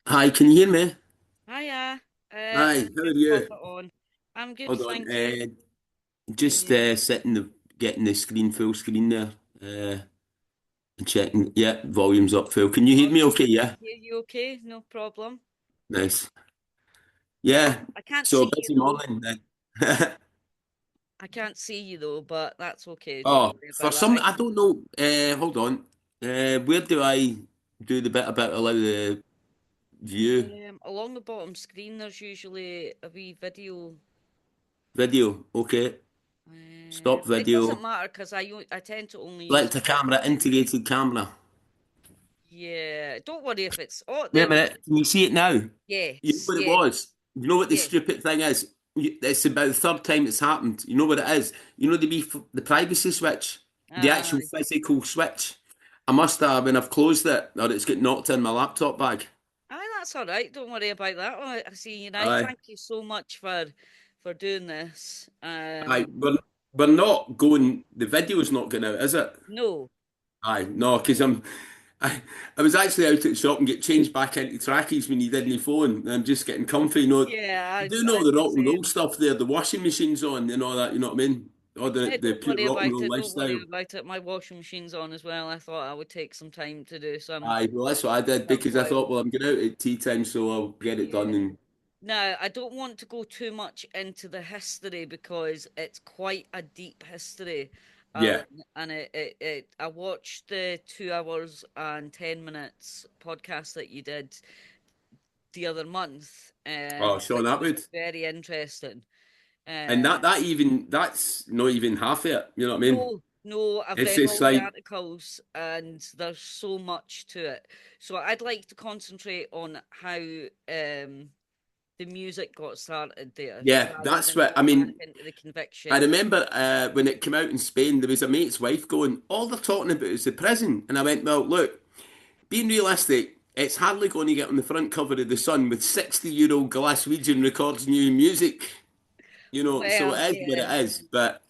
Hi, can you hear me? Hiya. Hi, I'll how are just pop you? it on. I'm good, Hold on. thank you. Just sitting getting the screen full screen there. And checking. Yeah, volume's up full. Can you hear Oh, me okay? I Yeah. hear you okay, no problem. Nice. Yeah. I can't So see you busy though. morning then. I can't see you though, but that's okay. Don't Oh, worry for about that. some I don't know. Hold on. Where do I do the bit about allow the view Along the bottom screen, there's usually a wee video. video? Okay. Stop It doesn't video. matter because I tend to only use Select a the bottom camera, one. integrated camera. Yeah, don't worry if it's. Oh, Wait there a we go. minute. Can you see it now? You know Yes, what it yes, was? You know what the yes. stupid thing is? It's about the third time it's happened. You know what it is? You know the privacy switch, the actual Aye, physical switch. I must have when I've closed it, or it's got knocked in my laptop bag. aye, that's all right. Don't worry about that. Oh, I see you now. Aye, Thank you so much for doing this. aye. We're not going. The video's not going out, is it? No, Aye, no, because I was actually out at the shop and get changed back into trackies when you did my phone. And I'm just getting comfy. yeah, You do know I'd the the rock and roll same. stuff there, the washing machine's on and all that, you know what I mean? Or the Don't pure worry rock and about roll it. Don't worry lifestyle. about it. My washing machine's on as well. I thought I would take some time to do Aye, well, that's what I did some because I oil. thought, well, I'm going out at tea time, so I'll get it done. Yeah. And Now, I don't want to go too much into the history because it's quite a deep history, yeah. Alan. And I watched the 2 hours and 10 minutes podcast that you did the other month, Oh, Sean which was Atwood. very interesting. And Uh, that's not even half it. You know what I mean? no, no, I've It's read just all the like, articles and there's so much to it. So I'd like to concentrate on how the music got started there yeah, rather that's than what, go I back mean, into the I convictions. remember when it came out in Spain, there was a mate's wife going, all they're talking about is the prison. And I went, well, look, being realistic, it's hardly going to get on the front cover of the Sun with 60-year-old Glaswegian records new music, so Well, it is what yeah, it is. But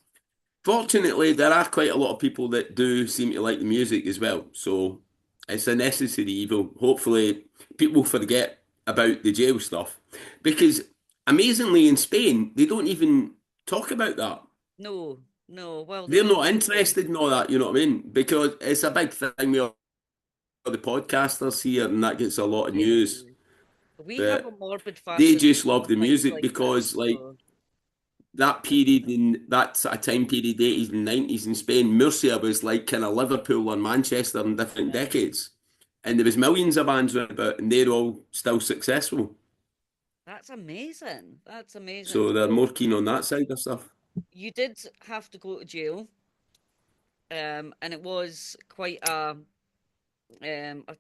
fortunately, there are quite a lot of people that do seem to like the music as well. So it's a necessary evil. Hopefully, people forget about the jail stuff because amazingly, in Spain, they don't even talk about that. no, no. Well, they They're don't not need to. interested in all that, you know what I mean? Because it's a big thing with all the podcasters here, and that gets a lot of Yeah. news. We have a But morbid they just fascination love with the things music like this. because, like, So, that period in that sort of time period, 80s and 90s in Spain, Murcia was like kind of Liverpool or Manchester in different aye. decades. And there was millions of bands around about, and they're all still successful. That's amazing. That's amazing. So they're So more keen on that side of stuff. you did have to go to jail, and it was quite a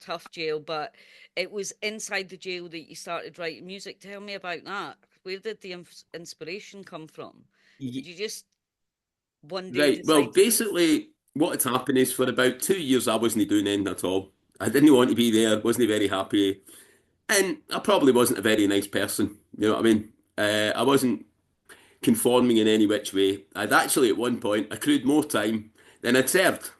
tough jail, but it was inside the jail that you started writing music. Tell me about that. Where did the inspiration come from? Did Y- you just one day Right. Well, decide to? basically, what had happened is for about 2 years, I wasn't doing anything at all. I didn't want to be there, wasn't very happy. And I probably wasn't a very nice person. You know what I mean? I wasn't conforming in any which way. I'd actually, at one point, accrued more time than I'd served,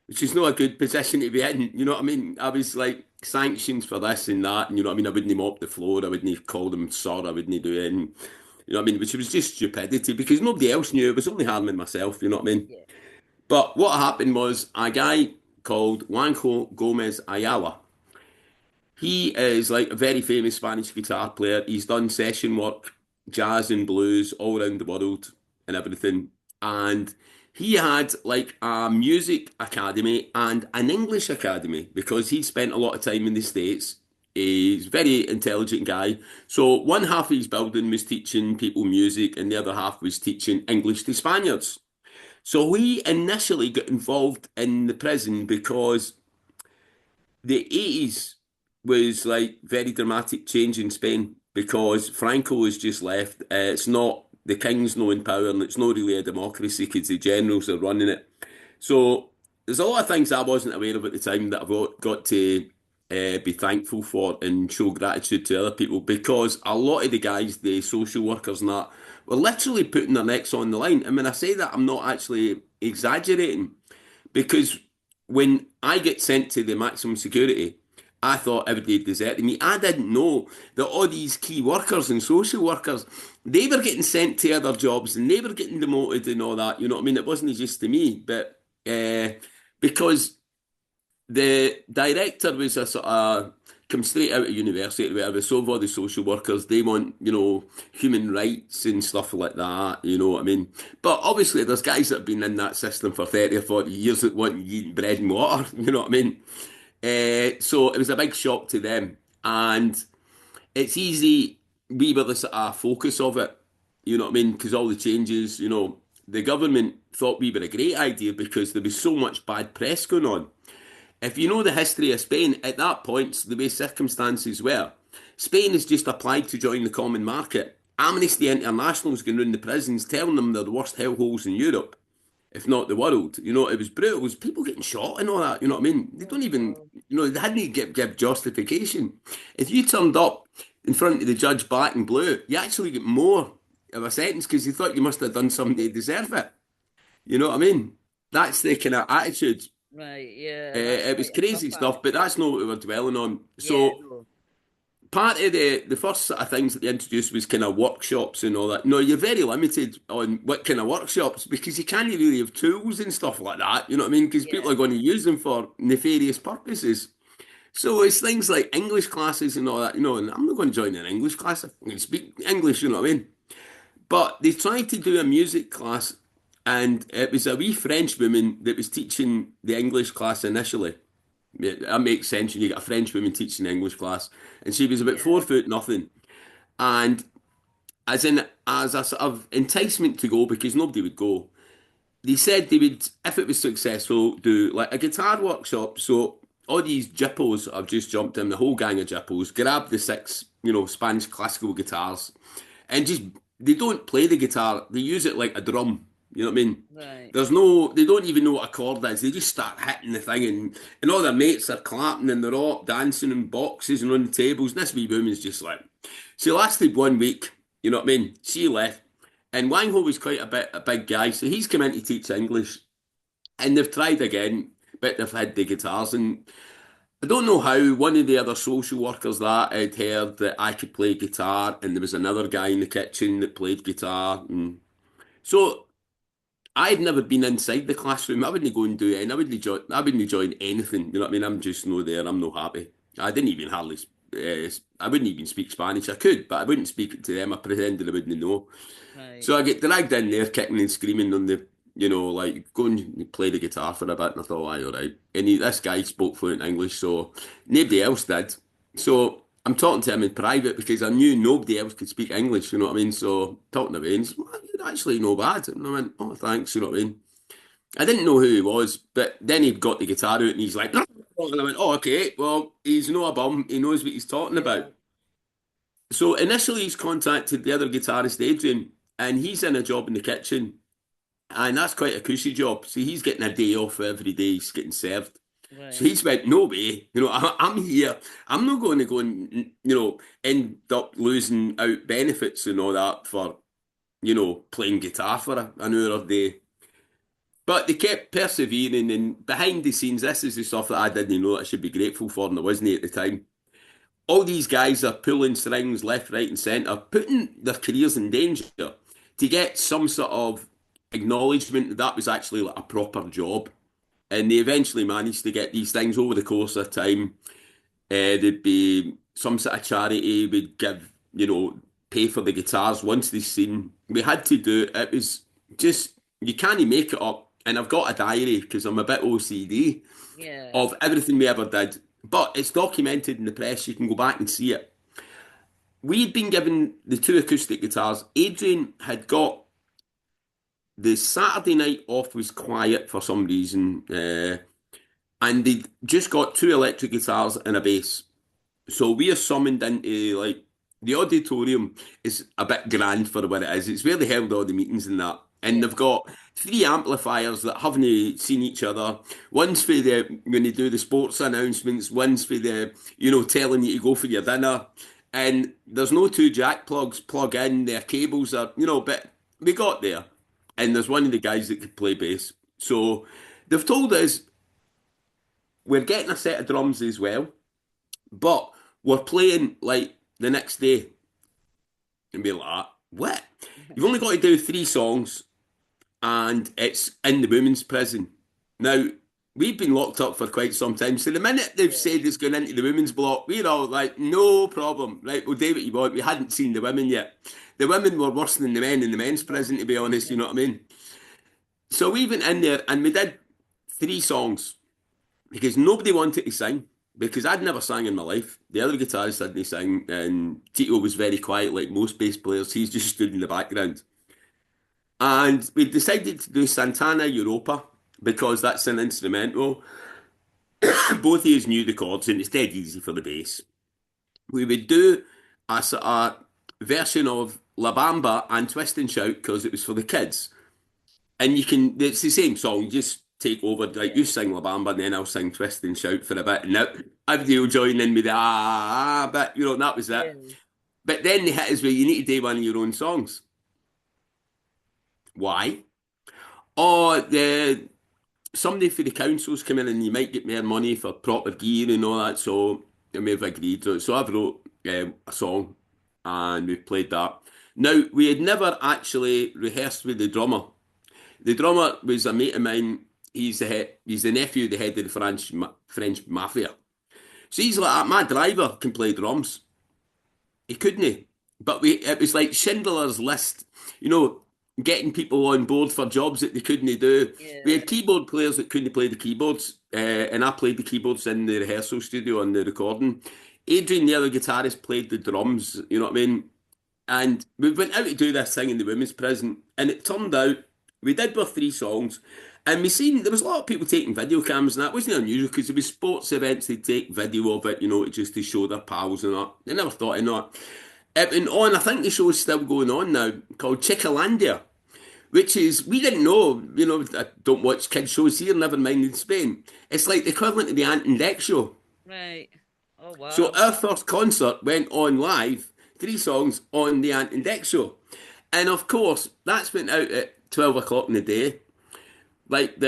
which is not a good position to be in. You know what I mean? I was like sanctions for this and that, and you know what I mean? I wouldn't mop the floor, I wouldn't call them sir, I wouldn't do anything. You know what I mean? Which was just stupidity because nobody else knew. It was only harming myself, you know what I mean? Yeah. But what happened was a guy called Juanjo Gomez Ayala. He is like a very famous Spanish guitar player. He's done session work, jazz and blues all around the world and everything. And he had like a music academy and an English academy because he spent a lot of time in the States. He's a very intelligent guy. So one half of his building was teaching people music and the other half was teaching English to Spaniards. So we initially got involved in the prison because the 80s was like very dramatic change in Spain because Franco has just left. It's not the king's no in power and it's not really a democracy because the generals are running it. So there's a lot of things I wasn't aware of at the time that I've got to be thankful for and show gratitude to other people because a lot of the guys, the social workers and that, were literally putting their necks on the line. And when I say that, I'm not actually exaggerating because when I get sent to the maximum security, I thought everybody deserted me. I didn't know that all these key workers and social workers, they were getting sent to other jobs and they were getting demoted and all that. You know what I mean? It wasn't just to me, but because the director was a sort of come straight out of university or whatever. So have all the social workers, they want, human rights and stuff like that, you know what I mean? But obviously there's guys that have been in that system for 30 or 40 years that want to eat bread and water, you know what I mean? So it was a big shock to them. And it's easy, we were the sort of focus of it, you know what I mean? Because all the changes, the government thought we were a great idea because there was so much bad press going on. If you know the history of Spain, at that point, the way circumstances were, Spain has just applied to join the common market. Amnesty International is going around the prisons telling them they're the worst hellholes in Europe, if not the world. It was brutal. It was people getting shot and all that. You know what I mean? They don't Oh, even, God. they hadn't give justification. If you turned up in front of the judge black and blue, you actually get more of a sentence because you thought you must have done something to deserve it. You know what I mean? That's the kind of attitude. Right, yeah, that's It was quite a tough crazy stuff, but attitude. that's not what we were dwelling on. Yeah, So no, part of the first sort of things that they introduced was kind of workshops and all that. No, you're very limited on what kind of workshops because you can't really have tools and stuff like that. You know what I mean? Because people yeah, are going to use them for nefarious purposes. So it's things like English classes and all that. And I'm not going to join an English class. I'm going to speak English. You know what I mean? But they tried to do a music class, and it was a wee French woman that was teaching the English class initially. Yeah, that makes sense when you get a French woman teaching an English class. And she was about yeah, 4 foot nothing. And as a sort of enticement to go, because nobody would go, they said they would, if it was successful, do like a guitar workshop. So all these jippos have just jumped in, the whole gang of jippos, grabbed the six, Spanish classical guitars, and just they don't play the guitar, they use it like a drum. You know what I mean? right, They don't even know what a chord is. They just start hitting the thing, and all their mates are clapping and they're all dancing in boxes and on the tables. And this wee woman's just like, she lasted 1 week. You know what I mean? She left, and Wang Ho was quite a big guy, so he's come in to teach English, and they've tried again, but they've had the guitars, and I don't know how one of the other social workers that had heard that I could play guitar, and there was another guy in the kitchen that played guitar, and so I'd never been inside the classroom. I wouldn't go and do it, and I wouldn't join anything. You know what I mean? I'm just no there. I'm no happy. I didn't even hardly. I wouldn't even speak Spanish. I could, but I wouldn't speak it to them. I pretended I wouldn't know. right, So I get dragged in there, kicking and screaming on the, like go and play the guitar for a bit. And I thought, aye, all right. And this guy spoke fluent English, so nobody else did. So I'm talking to him in private because I knew nobody else could speak English. You know what I mean? So talking away, and he's, well, you're actually no bad. And I went, oh, thanks. You know what I mean? I didn't know who he was, but then he got the guitar out and he's like, and I went, oh, okay. Well, he's no a bum. He knows what he's talking about. yeah, So initially, he's contacted the other guitarist, Adrian, and he's in a job in the kitchen. And that's quite a cushy job. So he's getting a day off every day. He's getting served. So right, he's went, no way. I'm here. I'm not going to go and, end up losing out benefits and all that for, playing guitar for an hour a day. But they kept persevering. And behind the scenes, this is the stuff that I didn't know that I should be grateful for, and I wasn't at the time. All these guys are pulling strings left, right, and centre, putting their careers in danger to get some sort of acknowledgement that that was actually like a proper job. And they eventually managed to get these things over the course of time. There'd be some sort of charity would give, pay for the guitars once they seen. We had to do it. It was just, you can't make it up. And I've got a diary because I'm a bit OCD yeah, of everything we ever did. But it's documented in the press. You can go back and see it. We'd been given the two acoustic guitars. Adrian had got the Saturday night off was quiet for some reason, and they'd just got two electric guitars and a bass. So we are summoned into like the auditorium is a bit grand for what it is. It's where they held all the meetings and that. And yeah, they've got three amplifiers that haven't seen each other. One's for the when they do the sports announcements, one's for the, telling you to go for your dinner. And there's no two jack plugs plug in, their cables are, but we got there. And yeah, there's one of the guys that could play bass. So they've told us we're getting a set of drums as well. but we're playing like the next day, and we're like, what? You've only got to do three songs, and it's in the women's prison. Now, we've been locked up for quite some time, so the minute they've Yeah. said it's going into the women's block, we're all like, no problem. Right, we'll do what you want. We hadn't seen the women yet. The women were worse than the men in the men's No. prison, to be honest, you know what I mean? So we went in there and we did three songs because nobody wanted to sing because I'd never sang in my life. The other guitarist didn't sing, and Tito was very quiet, like most bass players. He's just stood in the background. And we decided to do Santana Europa because that's an instrumental. Both of us knew the chords, and it's dead easy for the bass. We would do a sort of version of La Bamba and Twist and Shout because it was for the kids. And you can, it's the same song, you just take over, like Yeah. you sing La Bamba and then I'll sing Twist and Shout for a bit. And now everybody will join in with the but you know, that was it. Yeah. But then they hit us with, you need to do one of your own songs. Why? Oh, somebody for the council's come in and you might get more money for proper gear and all that. So and we've agreed. So I wrote a song and we played that. Now, we had never actually rehearsed with the drummer. The drummer was a mate of mine. He's the nephew of the head of the French mafia. So he's like, my driver can play drums. He couldn't. But it was like Schindler's List, you know, getting people on board for jobs that they couldn't do. We Yeah. had keyboard players that couldn't play the keyboards, and I played the keyboards in the rehearsal studio on the recording. Adrian, the other guitarist, played the drums, you know what I mean? And we went out to do this thing in the women's prison, and it turned out we did our three songs, and we seen there was a lot of people taking video cams, and that wasn't unusual because there was sports events they'd take video of it, you know, just to show their pals and that. They never thought of that. It went on. I think the show's still going on now, called Chickalandia, which is we didn't know. You know, I don't watch kids shows here, never mind in Spain. It's like the equivalent of the Ant and Dec show. Right. Oh, So wow. our first concert went on live, three songs on the Ant and Dec show. And of course, that's went out at 12 o'clock in the day. Like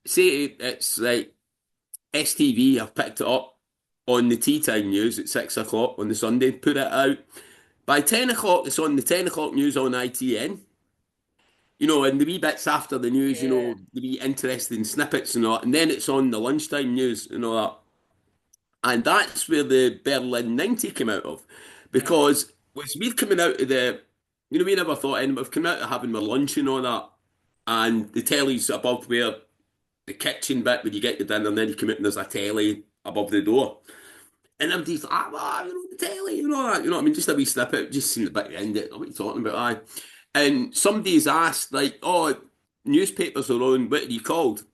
say it's like STV have picked it up on the tea time news at 6 o'clock on the Sunday, put it out. By 10 o'clock, it's on the 10 o'clock news on ITN. You know, and the wee bits after the news, you Yeah. know, the wee interesting snippets and all that. And then it's on the lunchtime news and all that. And that's where the Berlin'90 came out of. Right. Because was we coming out of you know, we never thought anyone of coming out of having our lunch and all that. And the telly's above where the kitchen bit where you get your dinner, and then you come out and there's a telly above the door. And everybody's like, you know, the telly, you know that, you know what I mean? Just a wee snippet, just seen the bit end it. What are you talking about? Aye. And somebody's asked, like, oh, newspapers are on, what are you called?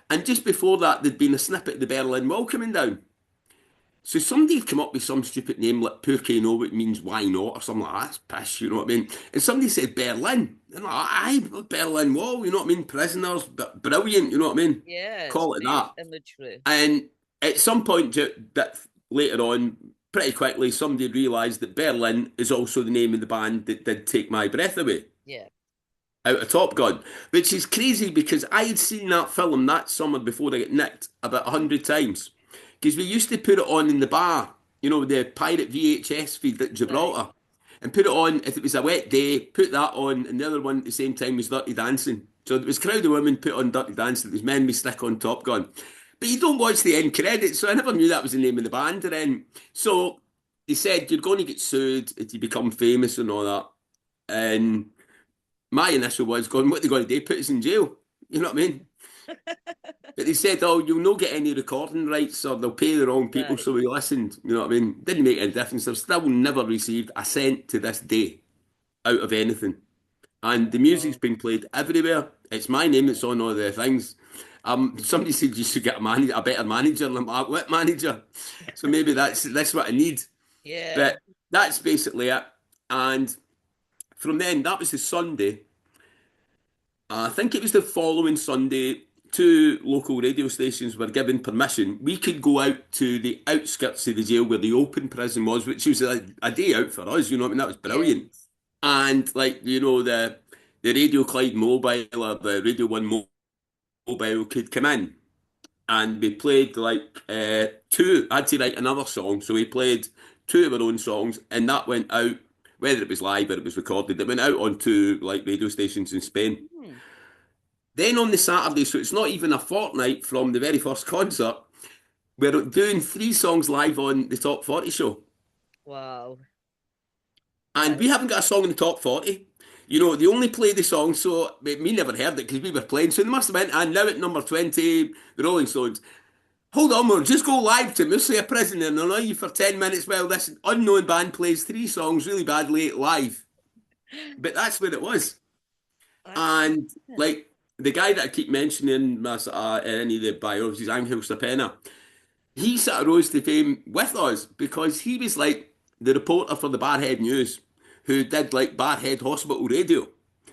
And just before that, there'd been a snippet of the Berlin Wall coming down. So somebody had come up with some stupid name like Pookie, know what it means, why not, or something like that. That's pish, you know what I mean? And somebody said Berlin. And I'm like, aye, Berlin Wall, you know what I mean? Prisoners, but brilliant, you know what I mean? Yeah, it's Call it great that. imagery. And at some point that later on, pretty quickly, somebody realised that Berlin is also the name of the band that did Take My Breath Away Yeah. out of Top Gun, which is crazy because I had seen that film that summer before I got nicked about 100 times. Because we used to put it on in the bar, you know, the pirate VHS feed at Right. Gibraltar, and put it on if it was a wet day, put that on, and the other one at the same time was Dirty Dancing. So there was a crowd of women put on Dirty Dancing, there was men we stick on Top Gun. But you don't watch the end credits, so I never knew that was the name of the band. And then, so they said, you're going to get sued if you become famous and all that. And my initial was going, what are they going to do? Put us in jail. You know what I mean? But they said, oh, you'll not get any recording rights or they'll pay the wrong people. Right. So we listened. You know what I mean? Didn't make any difference. I've still never received a cent to this day out of anything. And the music's Oh, been played everywhere. It's my name that's on all the things. Somebody said you should get a better manager. And I'm like, what manager? So maybe that's what I need. yeah. But that's basically it. And from then, that was the Sunday. I think it was the following Sunday, two local radio stations were given permission. We could go out to the outskirts of the jail where the open prison was, which was a day out for us, you know what I mean? That was Yeah. brilliant. And like, you know, the Radio Clyde Mobile or the Radio 1 Mobile could come in. and we played like two. I had to write another song, so we played two of our own songs, and that went out. Whether it was live or it was recorded, it went out onto like radio stations in Spain. Hmm. Then on the Saturday, so it's not even a fortnight from the very first concert, we're doing three songs live on the Top 40 show. Wow. And That we haven't got a song in the top 40. You know, they only play the song, so we never heard it because we were playing. So they must have went, and now at number 20, the Rolling Stones. Hold on, we'll just go live to Mostly a Prisoner and allow you for 10 minutes while this unknown band plays three songs really badly live. But that's what it was. that's And amazing. like the guy that I keep mentioning in any of the biographies, Angel Stapena, he sort of rose to fame with us because he was like the reporter for the Barhead News who did like Barhead Hospital Radio.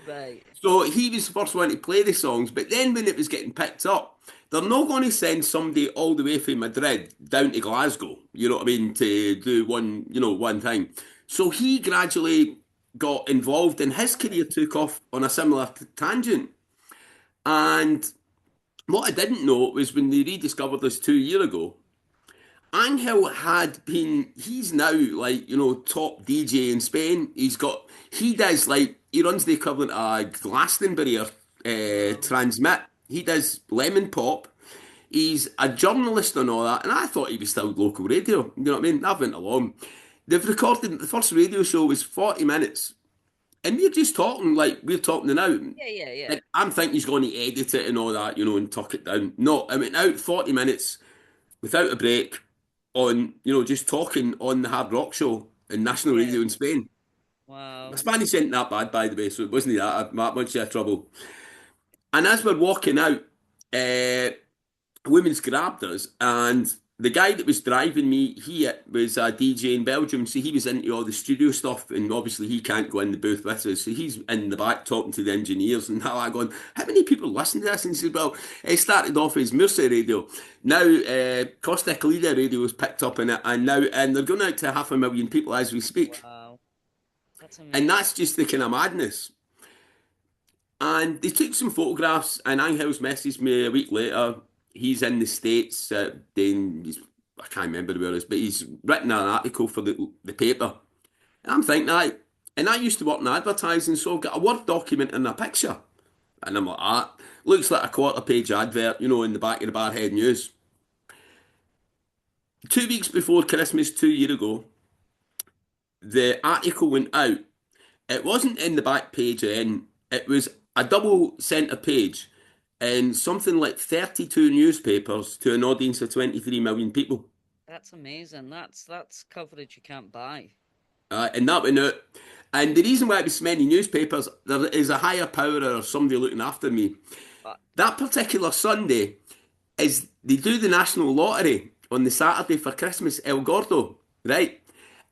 Right. So he was the first one to play the songs, but then when it was getting picked up, they're not going to send somebody all the way from Madrid down to Glasgow, you know what I mean, to do one, one thing. So he gradually got involved and his career took off on a similar tangent. And what I didn't know was when they rediscovered us 2 years ago, Angel had been, he's now like, top DJ in Spain. He does like, he runs the equivalent of Glastonbury or Wow. Transmit. He does Lemon Pop. He's a journalist and all that. And I thought he was still local radio. You know what I mean? I went along. They've recorded, the first radio show was 40 minutes. And we're just talking like we're talking now. Yeah, yeah, yeah. And I'm thinking he's going to edit it and all that, and tuck it down. No, I went out 40 minutes without a break on, just talking on the Hard Rock Show in national Yeah. radio in Spain. My Wow. Spanish ain't that bad, by the way, so it wasn't that much trouble. And as we're walking out, a woman's grabbed us, and the guy that was driving me, he was a DJ in Belgium, so he was into all the studio stuff, and obviously he can't go in the booth with us, so he's in the back talking to the engineers, and how I going, how many people listen to this? And he said, well, it started off as Murcia Radio, now Costa Calida Radio has picked up in it, and they're going out to 500,000 people as we speak, Wow. That's and amazing. that's just the kind of madness. And they took some photographs, and Angel's messaged me a week later. He's in the States, I can't remember where it is, but he's written an article for the paper. And I'm thinking, and I used to work in advertising, so I've got a Word document and a picture. And I'm like, looks like a quarter page advert, in the back of the Barhead News. 2 weeks before Christmas, 2 years ago, the article went out. It wasn't in the back page or in, it was a double centre page in something like 32 newspapers to an audience of 23 million people. That's amazing. That's coverage you can't buy. And that went out. And the reason why it was so many newspapers, there is a higher power or somebody looking after me. Uh, That particular Sunday is they do the national lottery on the Saturday for Christmas, El Gordo, right?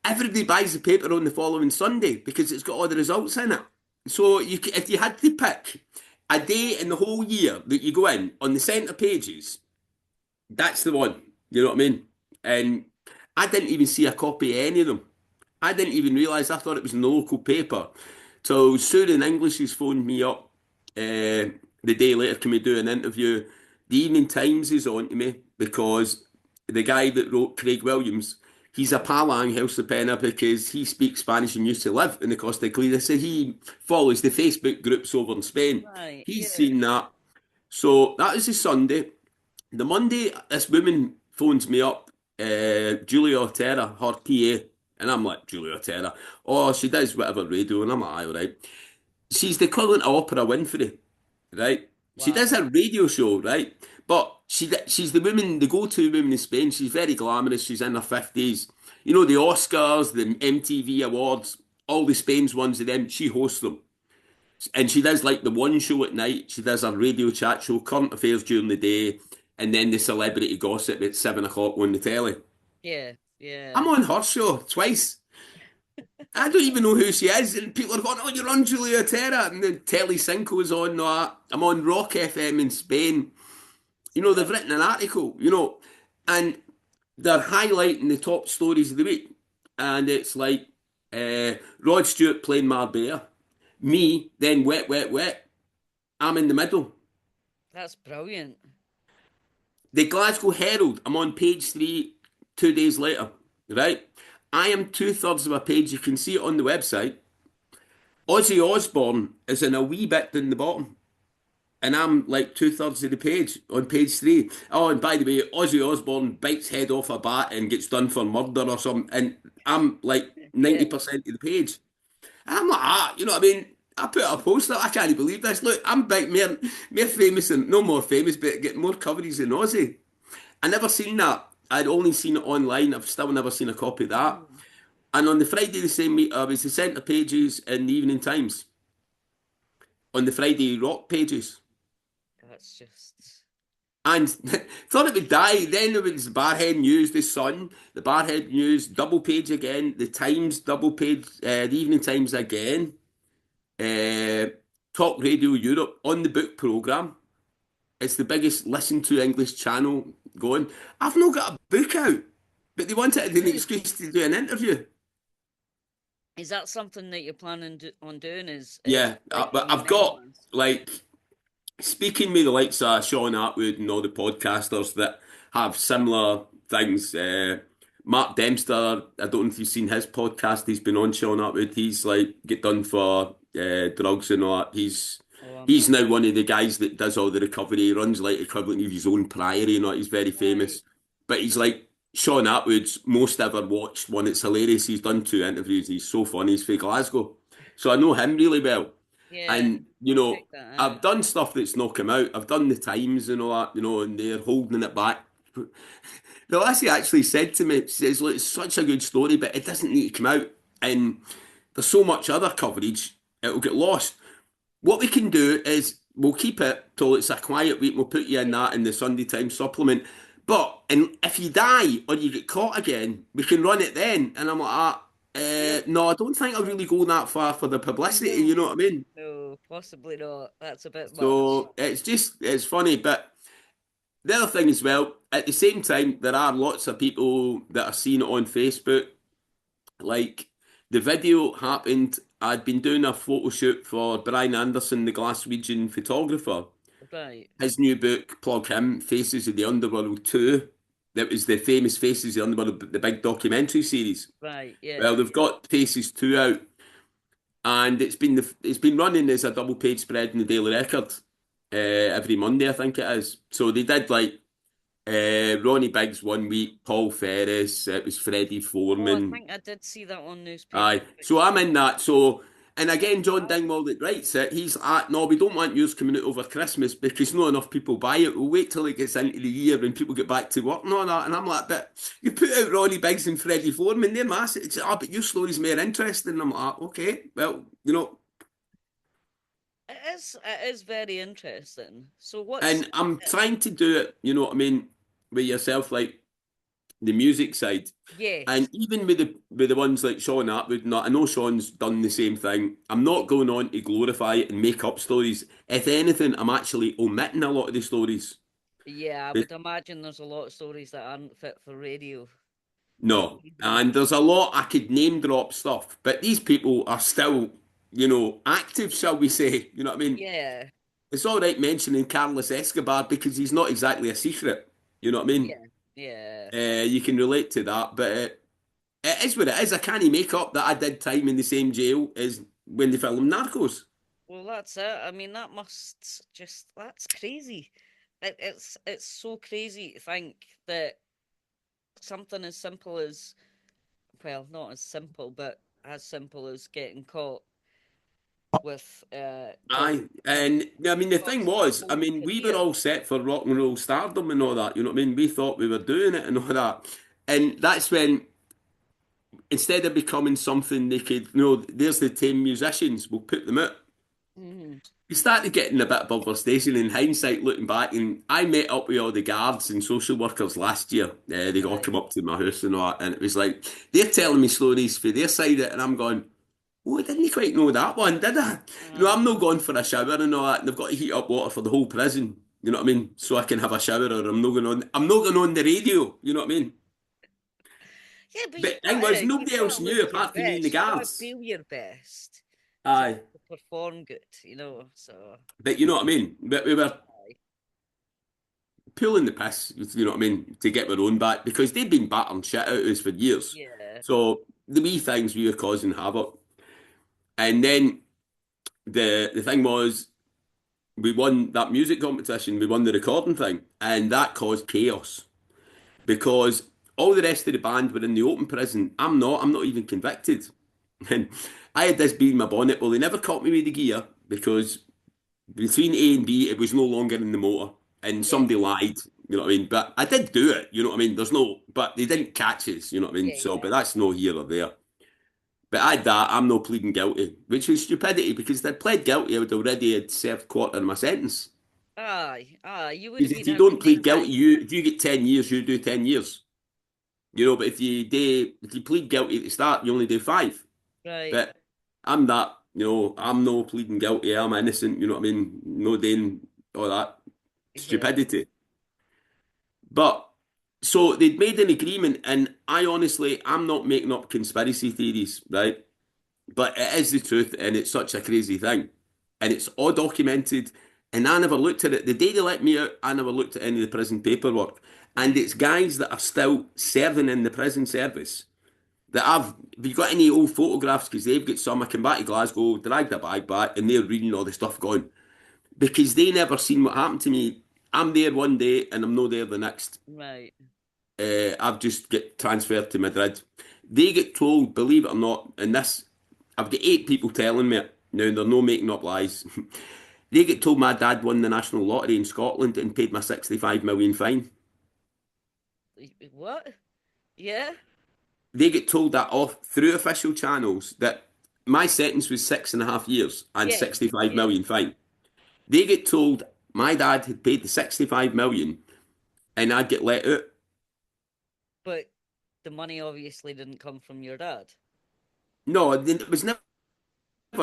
Everybody buys the paper on the following Sunday because it's got all the results in it. So if you had to pick a day in the whole year that you go in on the centre pages, that's the one. You know what I mean? And I didn't even see a copy of any of them. I didn't even realise. I thought it was in the local paper. So Susan English has phoned me up the day later. Can we do an interview? The Evening Times is on to me because the guy that wrote Craig Williams, he's a pal of Angel Cepena because he speaks Spanish and used to live in the Costa Clida. So he follows the Facebook groups over in Spain. right. He's Yeah. seen that. So that was the Sunday. The Monday, this woman phones me up, Julia Otera, her PA, and I'm like, Julia Otera. Oh, she does whatever radio, and I'm like, aye, all right. She's the equivalent of Oprah Winfrey, right? She does Wow. a radio show, right? But she's the woman, the go-to woman in Spain. She's very glamorous. She's in her 50s. You know, the Oscars, the MTV Awards, all the Spain's ones of them, she hosts them. And she does like the one show at night. She does a radio chat show, current affairs during the day, and then the celebrity gossip at 7 o'clock on the telly. Yeah. Yeah. I'm on her show twice. I don't even know who she is, and people are going, "Oh, you're on Julia Terra," and the Telly Cinco's on. No, I'm on Rock FM in Spain. They've written an article. And they're highlighting the top stories of the week, and it's like Rod Stewart playing Marbella, me, then wet, wet, wet. I'm in the middle. That's brilliant. The Glasgow Herald, I'm on page three 2 days later, right? I am two-thirds of a page. You can see it on the website. Ozzy Osbourne is in a wee bit down the bottom. And I'm like two-thirds of the page on page three. Oh, and by the way, Ozzy Osbourne bites head off a bat and gets done for murder or something. And I'm like Yeah. 90% of the page. And I'm like, you know what I mean? I put up a post that I can't believe this. Look, I'm big, more famous and no more famous, but get more coverage than Ozzy. I never seen that. I'd only seen it online. I've still never seen a copy of that. Mhm. And on the Friday the same week, I was the centre pages in the Evening Times on the Friday rock pages. That's just. And thought it would die. Then there was Barhead News, The Sun, the Barhead News, double page again, the Times, double page, the Evening Times again, uh, Talk Radio Europe on the book programme. It's the biggest listened to English channel going. I've not got a book out, but they wanted an excuse to do an interview. Is that something that you're planning on doing? Is Yeah, like but one of I've them got ones? like speaking with the likes of Sean Atwood and all the podcasters that have similar things. Mark Dempster, I don't know if you've seen his podcast. He's been on Sean Atwood. He's like get done for drugs and all that. Oh, I'm He's not. now one of the guys that does all the recovery. He runs like equivalent of his own priory and all. He's very Right. famous. But he's like Sean Atwood's most ever watched one. It's hilarious. He's done two interviews. He's so funny. He's from Glasgow. So I know him really well. Yeah. And, you I'll check know, that I've out. done stuff that's not come out. I've done the Times and all that, you know, and they're holding it back. The lassie actually said to me, she says, look, it's such a good story, but it doesn't need to come out. And there's so much other coverage, it'll get lost. What we can do is we'll keep it till it's a quiet week. We'll put you in Yeah. that in the Sunday Times supplement. But and if you die or you get caught again, we can run it then. And I'm like, Yeah. no, I don't think I'll really go that far for the publicity. You No. know what I mean? No, possibly not. That's a bit much. So it's funny, but the other thing as well, at the same time, there are lots of people that are seeing it on Facebook. Like the video happened, I'd been doing a photo shoot for Brian Anderson, the Glaswegian photographer. Right. His new book, plug him, Faces of the Underworld 2. That was the famous Faces of the Underworld, the big documentary series. Right. Well, Yeah. they've got Faces 2 out, and it's been running as a double page spread in the Daily Record every Monday, I think it is. So they did like Ronnie Biggs 1 week, Paul Ferris, it was Freddie Oh, I Foreman. think I did see that on newspaper. Aye. So I'm in that. And again, John Dingwall that writes it, he's at, no, we don't want yours coming out over Christmas because not enough people buy it. We'll wait till it gets into the year when people get back to work and all that. And I'm like, but you put out Ronnie Biggs and Freddie Foreman, they're massive. It's, but your story's more interesting. And I'm like, okay, well, you know, It is. It is very interesting. So what's? and I'm trying to do it, you know what I mean, with yourself, like the music side. Yes. And even with the ones like Sean Atwood, and that, I know Sean's done the same thing. I'm not going on to glorify it and make up stories. If anything, I'm actually omitting a lot of the stories. Yeah, I But would imagine there's a lot of stories that aren't fit for radio. no, Mhm. and there's a lot I could name drop stuff, but these people are still, you know, active, shall we say? You know what I mean? Yeah. It's all right mentioning Carlos Escobar because he's not exactly a secret. You know what I mean? Yeah. Yeah. You can relate to that, but it is what it is. I can't make up that I did time in the same jail as when they filmed Narcos. Well, that's it. I mean, that must just that's crazy. It's so crazy to think that something as simple as well, not as simple, but as simple as getting caught with Aye, can and I mean the thing cost your was, I whole mean we were career. all set for rock and roll stardom and all that. You know what I mean? We thought we were doing it and all that, and that's when instead of becoming something they could, you know, there's the 10 musicians. We'll put them out. Hmm. We started getting a bit above our station in hindsight, looking back, and I met up with all the guards and social workers last year. They all come Right. up to my house and all that, and it was like they're telling me stories for their side of it, and I'm going, oh, I didn't quite know that one, did I? You know, Uh, I'm not going for a shower and all that, and they've got to heat up water for the whole prison. You know what I mean? So I can have a shower, or I'm not going on the radio. You know what I mean? yeah, but But the thing was, you've nobody else gotta knew look your apart from me and the best. You've got to guards. feel your best to Aye, perform good. So but you know what I mean? But we were aye. pulling the piss, you know what I mean, to get their own back because they've been battering shit out of us for years. Yeah. So the wee things we were causing havoc. And then the thing was, we won that music competition, we won the recording thing, and that caused chaos because all the rest of the band were in the open prison. I'm not even convicted. And I had this bee in my bonnet. Well, they never caught me with the gear because between A and B, it was no longer in the motor, and Yeah. somebody lied. You know what I mean? But I did do it. You know what I mean? There's no, but they didn't catch us. You know what I mean? Yeah. So, Yeah. but that's no here or there. But I had that. I'm no pleading guilty, which was stupidity because if I'd pled guilty, I would already had served quarter of my sentence. Aye. Aye. You would have Because if been you out don't in no plead guilty, time. you if you get 10 years, you do 10 years. You know, but if you plead guilty at the start, you only do five. Right. But I'm that, I'm no pleading guilty, I'm innocent, you know what I mean? No doing all that Yeah. stupidity. But so they'd made an agreement, and I'm not making up conspiracy theories, right? But it is the truth, and it's such a crazy thing. And it's all documented, and I never looked at it. The day they let me out, I never looked at any of the prison paperwork. And it's Mm. guys that are still serving in the prison service that have you got any old photographs? Because they've got some. I came back to Glasgow, dragged a bag back, and they're reading all the stuff going because they never seen what happened to me. I'm there one day and I'm not there the next. Right. I've just get transferred to Madrid. They get told, believe it or not, and this, I've got 8 people telling me it. Now they're no making up lies. They get told my dad won the national lottery in Scotland and paid my 65 million fine. What? Yeah. They get told that off through official channels that my sentence was 6.5 years and Yeah. 65 Yeah. million fine. They get told my dad had paid the 65 million and I'd get let out. But the money obviously didn't come from your dad. No, it was never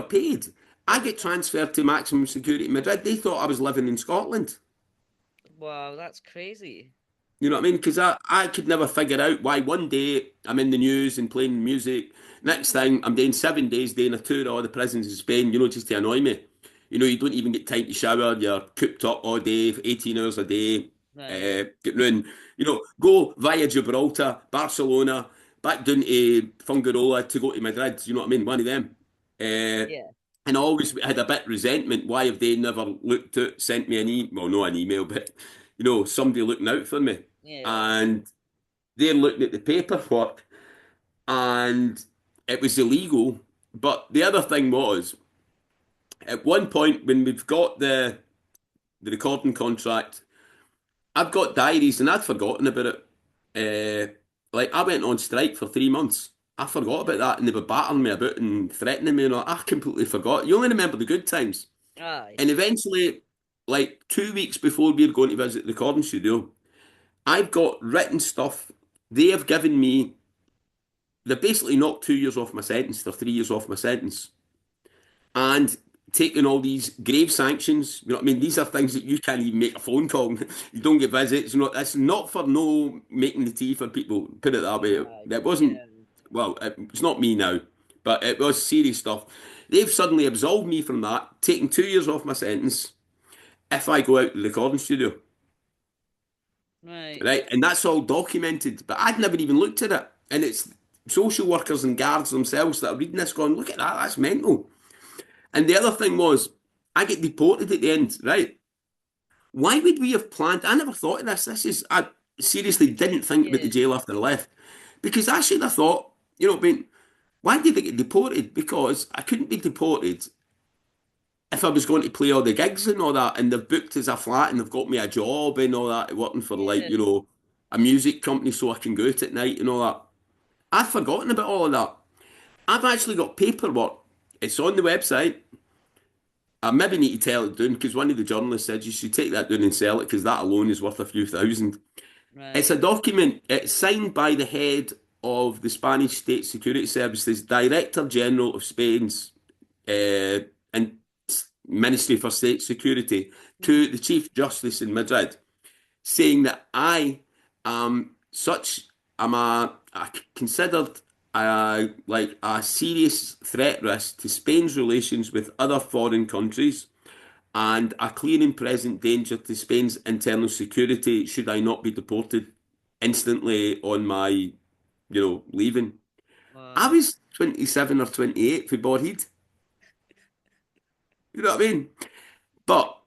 paid. I get transferred to maximum security in Madrid. They thought I was living in Scotland. Wow, that's crazy. You know what I mean? Because I could never figure out why one day I'm in the news and playing music. Next thing, I'm doing 7 days doing a tour of all the prisons in Spain, just to annoy me. You don't even get time to shower. You're cooped up all day for 18 hours a day. Right. Getting around, go via Gibraltar, Barcelona, back down to Fungarola to go to Madrid. You know what I mean? One of them. Uh, Yeah. and I always had a bit of resentment. Why have they never looked at, sent me an email? Well, not an email, but somebody looking out for me. Yeah. And they're looking at the paperwork, and it was illegal. But the other thing was, at one point when we've got the recording contract, I've got diaries and I'd forgotten about it. Like I went on strike for 3 months. I forgot about that, and they were battering me about and threatening me, and I completely forgot. You only remember the good times. Aye. And eventually, like 2 weeks before we were going to visit the recording studio, I've got written stuff. They have given me, they basically knocked 2 years off my sentence, they're 3 years off my sentence. And taking all these grave sanctions, you know what I mean? These are things that you can't even make a phone call. You don't get visits. It's not for no making the tea for people. Put it that way. Aye. It wasn't, Yeah. well, it's not me now, but it was serious stuff. They've suddenly absolved me from that, taking 2 years off my sentence if I go out to the recording studio. Right. Right? And that's all documented, but I'd never even looked at it. And it's social workers and guards themselves that are reading this going, look at that, that's mental. And the other thing was, I get deported at the end, right? Why would we have planned? I never thought of this. I seriously didn't think about the Yeah. jail after I left. Because I should have thought, I mean, why did I get deported? Because I couldn't be deported if I was going to play all the gigs and all that, and they've booked us a flat and they've got me a job and all that, working for like, Yeah. a music company so I can go out at night and all that. I'd forgotten about all of that. I've actually got paperwork. It's on the website. I maybe need to tell it down because one of the journalists said you should take that down and sell it because that alone is worth a few thousand. It's Right. a document. It's signed by the head of the Spanish State Security Services, Director General of Spain's uh, and Ministry for State Security, to Mm. the Chief Justice in Madrid, saying that I considered like a serious threat risk to Spain's relations with other foreign countries, and a clear and present danger to Spain's internal security should I not be deported instantly on my, leaving. I Wow. was 27 or 28 for Borhead. You know what I mean? But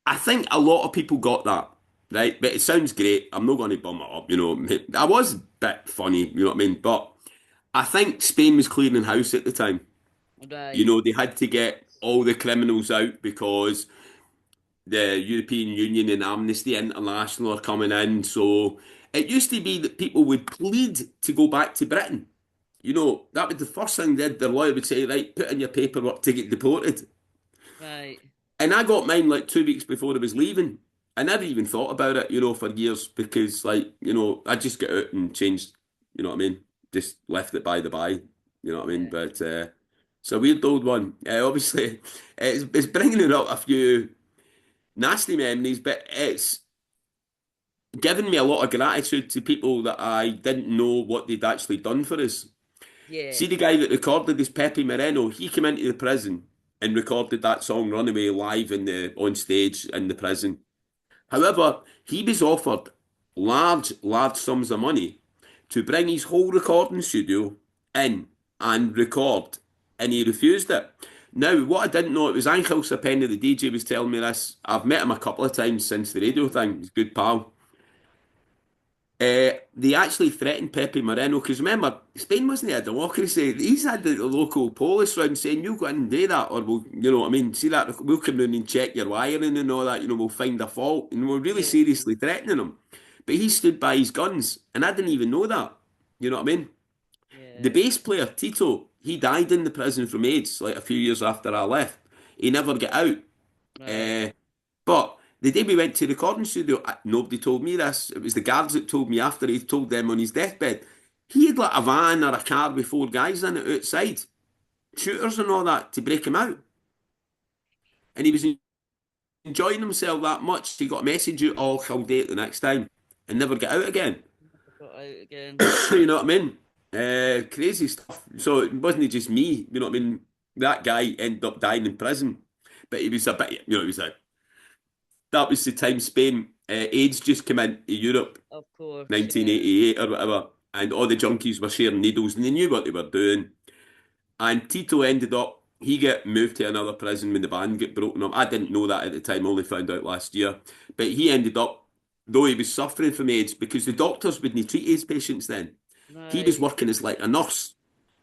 I think a lot of people got that, right? But it sounds great. I'm not going to bum it up, I was a bit funny, you know what I mean? But I think Spain was clearing house at the time. Right. They had to get all the criminals out because the European Union and Amnesty International are coming in. So it used to be that people would plead to go back to Britain. That was the first thing they did. Their lawyer would say, right, put in your paperwork to get deported. Right. And I got mine like 2 weeks before I was leaving. I never even thought about it, for years because, like, I just got out and changed, you know what I mean? Just left it by the by, you know what I mean? Yeah. But it's a weird old one. Obviously, it's bringing up a few nasty memories, but it's given me a lot of gratitude to people that I didn't know what they'd actually done for us. Yeah. See the guy that recorded this Pepe Moreno, he came into the prison and recorded that song Runaway live on stage in the prison. However, he was offered large, large sums of money to bring his whole recording studio in and record, and he refused it. Now, what I didn't know, it was Angel Sapena, the DJ, was telling me this. I've met him a couple of times since the radio Mm. thing. He's a good pal. They actually threatened Pepe Moreno because remember, Spain wasn't a democracy. He's had the local police round saying, "You go in and do that, or we'll, you know what I mean, see that, we'll come round and check your wiring and all that, we'll find a fault." And we're really Yeah. seriously threatening him. But he stood by his guns, and I didn't even know that. You know what I mean? The Yeah. bass player, Tito, he died in the prison from AIDS like a few years after I left. He never got out. Right. Uh, but the day we went to the recording studio, nobody told me this. It was the guards that told me after he told them on his deathbed. He had like a van or a car with four guys in it outside, shooters and all that, to break him out. And he was enjoying himself that much. He got a message out, all he'll date the next time and never get out again. Got out again. You know what I mean? Crazy stuff. So it wasn't just me, you know what I mean? That guy ended up dying in prison. But he was a bit, he was a that was the time Spain AIDS just came into Europe, Of course. Yeah. 1988 or whatever, and all the junkies were sharing needles and they knew what they were doing. And Tito ended up, he got moved to another prison when the band got broken up. I didn't know that at the time, only found out last year. But he ended up, though he was suffering from AIDS, because the doctors wouldn't treat AIDS patients then. He was Right. working as like a nurse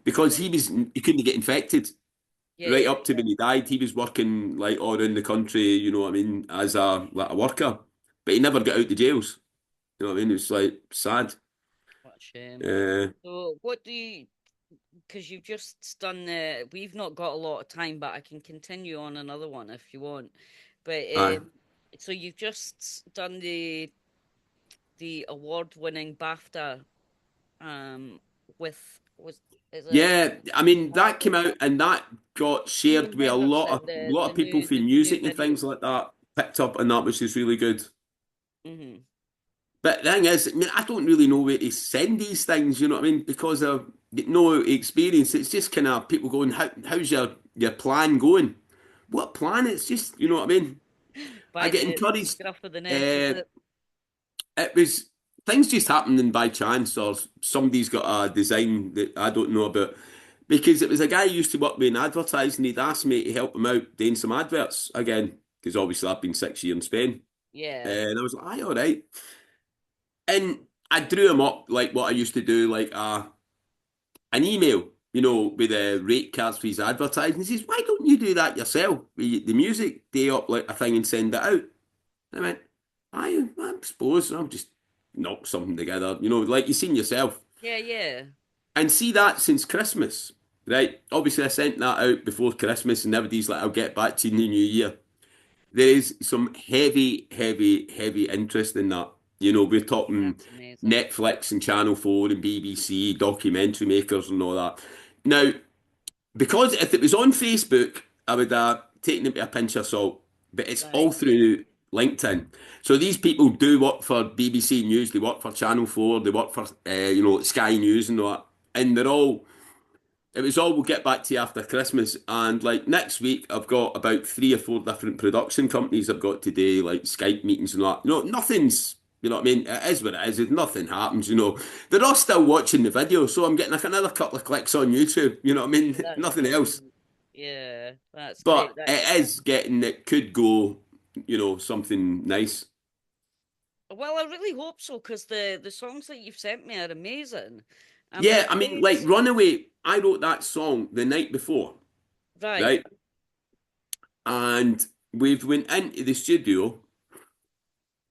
because Right. he couldn't get infected Yeah. right Yeah. up to when he died, he was working like all around the country, you know what I mean, as a worker. But he never got out the jails. You know what I mean? It's like sad. What a shame. Uh, So, what do you? Because you've just done the. We've not got a lot of time, but I can continue on another one if you want. But uh, so you've just done the award-winning BAFTA um with was is it yeah, I mean that Margaret came out and that got Kim shared with a Henderson lot the of people new for the new music and video. things like that picked up on that, which is really good. Hmm. But the thing is, I mean, I don't really know where to send these things, you know what I mean? Because of no experience. It's just kind of people going, how's your plan going? What plan? It's just, you know what I mean? I By get the encouraged. scruff of the neck, is Uh, it? it was things just happening by chance, or somebody's got a design that I don't know about. Because it was a guy who used to work with in advertising. He'd asked me to help him out doing some adverts again, because obviously I've been 6 years in Spain. Yeah. And I was like, aye, all right. And I drew him up like what I used to do, like an email, with the rate cards for his advertising. He says, why don't you do that yourself? The music, day up like a thing and send it out. I went, I suppose I'll just knock something together, like you've seen yourself. Yeah, yeah. And see that since Christmas, right? Obviously, I sent that out before Christmas, and everybody's like, I'll get back to you in the new year. There is some heavy, heavy, heavy interest in that. We're talking That's amazing. Netflix and Channel 4 and BBC, documentary makers and all that. Now, because if it was on Facebook, I would have taken it with a pinch of salt. But it's all Right, yeah. through LinkedIn. So these people do work for BBC News, they work for Channel 4, they work for Sky News and all that. And they're all it was all we'll get back to you after Christmas. And like next week, I've got about 3 or 4 different production companies I've got today, like Skype meetings and that. Nothing's, you know what I mean? It is what it is. If nothing happens, they're all still watching the video. So I'm getting like another couple of clicks on YouTube, you know what I mean? That's Nothing else. great. Yeah, that's great. But it is getting, it could go, something nice. Well, I really hope so because the songs that you've sent me are amazing. I'm Yeah, I mean, afraid, like Runaway, I wrote that song the night before, right? right? And we've went into the studio.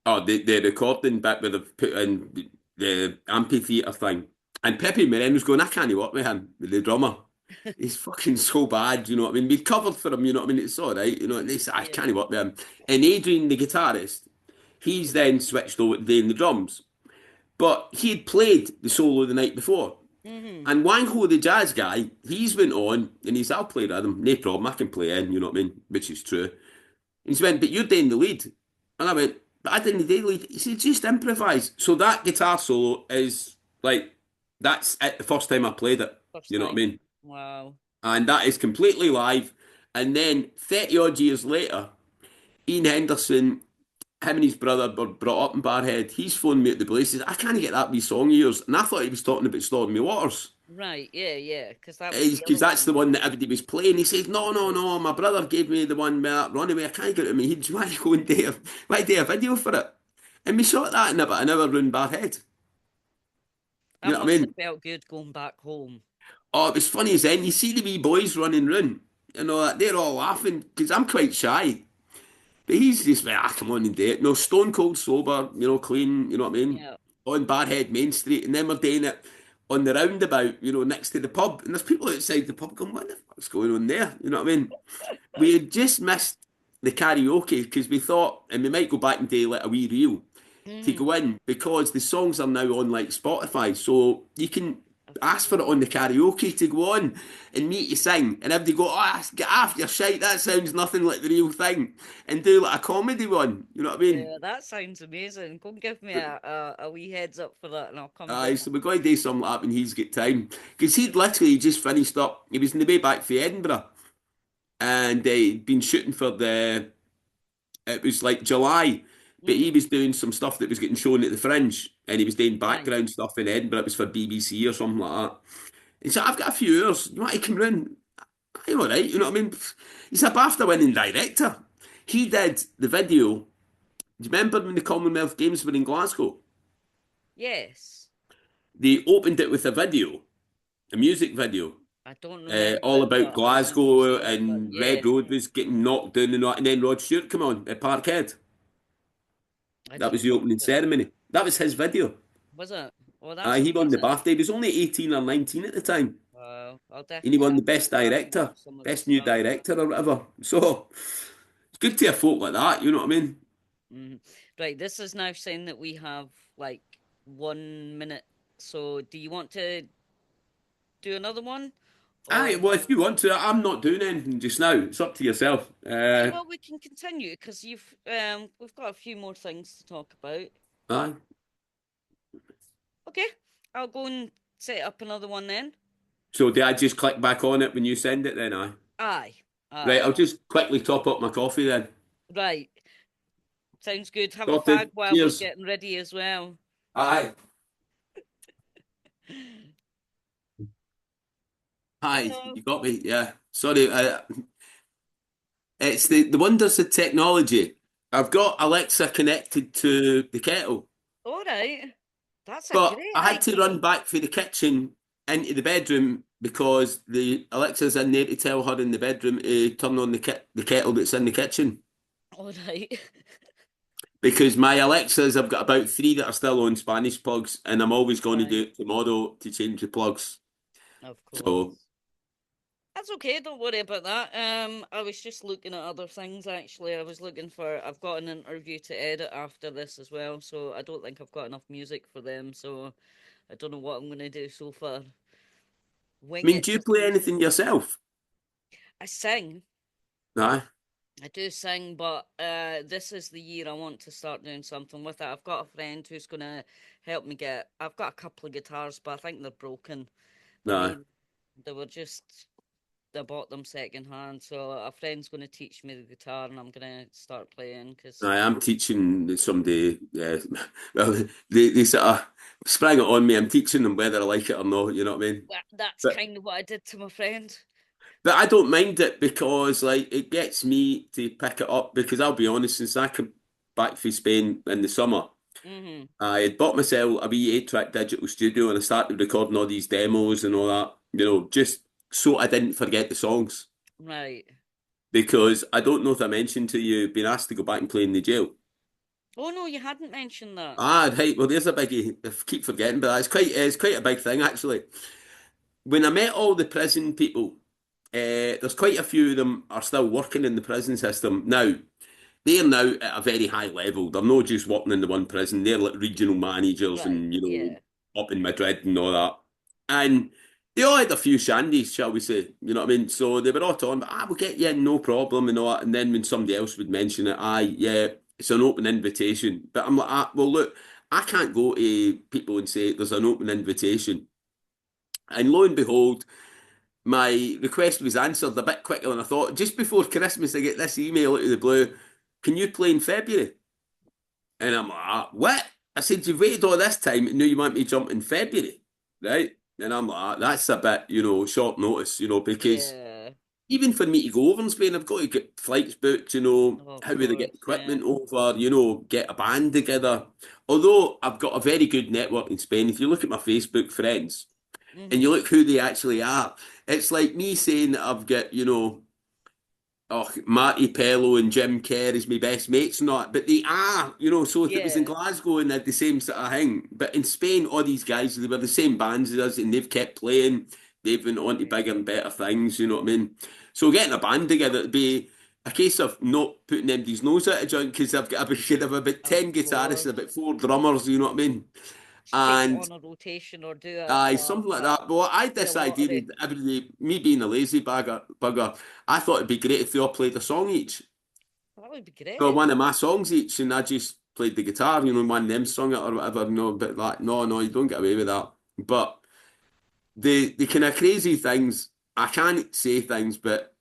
Oh, the recording bit where they've put in the amphitheatre thing. And Pepe Moreno's going, I can't work with him, with the drummer. He's fucking so bad, you know what I mean? We'd covered for him, you know what I mean? It's all right, and they said, I Yeah. can't work with him. And Adrian, the guitarist, he's then switched over to doing the drums. But he had played the solo the night before. Mm-hmm. And Wangho, the jazz guy, he's went on and he's, I'll play rhythm, no problem, I can play in, you know what I mean? Which is true. And he went, but you're doing the lead. And I went, but I didn't do the lead. He said, just improvise. So that guitar solo is like, that's it, the first time I played it. First You know what I time. mean? Wow. And that is completely live. And then 30 odd years later, Ian Henderson, him and his brother were brought up in Barhead. He's phoned me at the place. He says, I can't get that wee song of yours. And I thought he was talking about Stormy Me Waters. Right. Yeah. Yeah. Because that was the Because other that's the one. one that everybody was playing. He says, no, no, Right. no, my brother gave me the one with that Runaway. I can't get it in my head. Do you want to go and do a video for it? And we shot that in about an hour round Barhead. You That know what I must have mean? felt good going back home. Oh, it was funny as then. You see the wee boys running round and all that. They're all laughing because I'm quite shy. But he's just like, come on and do it. No, stone cold sober, clean, you know what I mean? Yeah. On Barhead Main Street. And then we're doing it on the roundabout, next to the pub. And there's people outside the pub going, what the fuck's going on there? You know what I mean? We had just missed the karaoke because we thought, and we might go back and do like a wee reel to Mm-hmm. go in because the songs are now on like Spotify. So you can Of ask for it on the course. karaoke to go on and meet you sing. And if they go, get off your shite, that sounds nothing like the real thing. And do like a comedy one. You know what I mean? Yeah, that sounds amazing. Go and give me a wee heads up for that and I'll come Aye, down. so we're going to do something like that when he's got time. Because he'd literally just finished up. He was in the way back for Edinburgh. And he'd been shooting for it was like July, but he Mm-hmm. was doing some stuff that was getting shown at the Fringe, and he was doing Right. background stuff in Edinburgh. It was for BBC or something like that. He said, "I've got a few hours. You want to come round? I'm all right. You know what I mean?" He's a BAFTA winning director. He did the video. Do you remember when the Commonwealth Games were in Glasgow? Yes. They opened it with a video, a music video, I don't remember all it, about but I remember you Glasgow saying it. But and yeah, Red Road was getting knocked down and that, and then Rod Stewart come on at Parkhead. I That was didn't the watch opening it. ceremony. That was his video. Was it? Oh, that's He won the amazing. BAFTA. He was only 18 or 19 at the time. I'll And he definitely won the have to best go back and director, watch some of the best new stuff. director or whatever. So it's good to have folk like that, you know what I mean? Mhm. Right, this is now saying that we have like 1 minute. So, do you want to do another one? Aye, Or, well, if you want to, I'm not doing anything just now. It's up to yourself. right, well, we can continue because we've got a few more things to talk about. Aye. Okay, I'll go and set up another one then. So do I just click back on it when you send it then, aye? Aye, Right, aye. I'll just quickly top up my coffee then. Right, sounds good. Have a fag Sorted. while we're Cheers. getting ready as well. Aye. Aye, Hello. you got me. Yeah. Sorry, it's the wonders of technology. I've got Alexa connected to the kettle. All right, that's a But great I had to idea. run back for the kitchen into the bedroom because the Alexa's in there to tell her in the bedroom to turn on the kettle that's in the kitchen. All right, Because my Alexas, I've got about 3 that are still on Spanish plugs, and I'm always going to do right, it tomorrow to change the plugs. of So, course. That's okay, don't worry about that. I was just looking at other things actually. I was looking for I've got an interview to edit after this as well, so I don't think I've got enough music for them, so I don't know what I'm gonna do so far. I Wing mean, it do you to play see. anything yourself? I sing. Aye, I do sing, but this is the year I want to start doing something with it. I've got a friend who's gonna help me get I've got a couple of guitars, but I think they're broken. I aye. mean, They were just I bought them second hand. So a friend's going to teach me the guitar, and I'm going to start playing because I am teaching somebody. Well, they sort of sprang it on me. I'm teaching them whether I like it or not. You know what I mean? that's But kind of what I did to my friend. I don't mind it because like it gets me to pick it up because I'll be honest, since I came back from Spain in the summer, Hmm. I had bought myself a wee 8-track digital studio and I started recording all these demos and all that, just so I didn't forget the songs. Right. Because I don't know if I mentioned to you, being asked to go back and play in the jail. Oh no, you hadn't mentioned that. Ah, right. Well, there's a biggie. I keep forgetting, but it's quite a big thing actually. When I met all the prison people, there's quite a few of them are still working in the prison system now. They're now at a very high level. They're not just working in the one prison. They're like regional managers Right. and, Yeah. up in Madrid and all that. And they all had a few shandies, shall we say. You know what I mean? So they were all talking about, we'll get you in, no problem and all that. And then when somebody else would mention it, yeah, it's an open invitation. But I'm like, well, look, I can't go to people and say there's an open invitation. And lo and behold, my request was answered a bit quicker than I thought. Just before Christmas, I get this email out of the blue. Can you play in February? And I'm like, what? I said, you've waited all this time and now you want me to jump in February, right? And I'm like, that's a bit, short notice, because Yeah. even for me to go over in Spain, I've got to get flights booked, Oh, of how will they get course. Yeah. equipment over, get a band together. Although I've got a very good network in Spain, if you look at my Facebook friends and you Hmm. look who they actually are, it's like me saying that I've got, oh, Marty Pello and Jim Kerr is my best mates, not, but they are, so if it was in Yeah. Glasgow and they had the same sort of thing, but in Spain, all these guys, they were the same bands as us and they've kept playing, they've went on to Right. bigger and better things, you know what I mean? So getting a band together, it'd be a case of not putting anybody's nose out of joint because should have about Of 10 guitarists, course. about 4 drummers, you know what I mean? Just take it And on a rotation or do aye, something like that. But I had do a this idea lottery. that everybody, me being a lazy bugger, I thought it'd be great if they all played a song each. That would be Well, great. one of my songs each, and I just played the guitar, one of them sung it or whatever, but like, no, you don't get away with that. But the kind of crazy things, I can't say things, but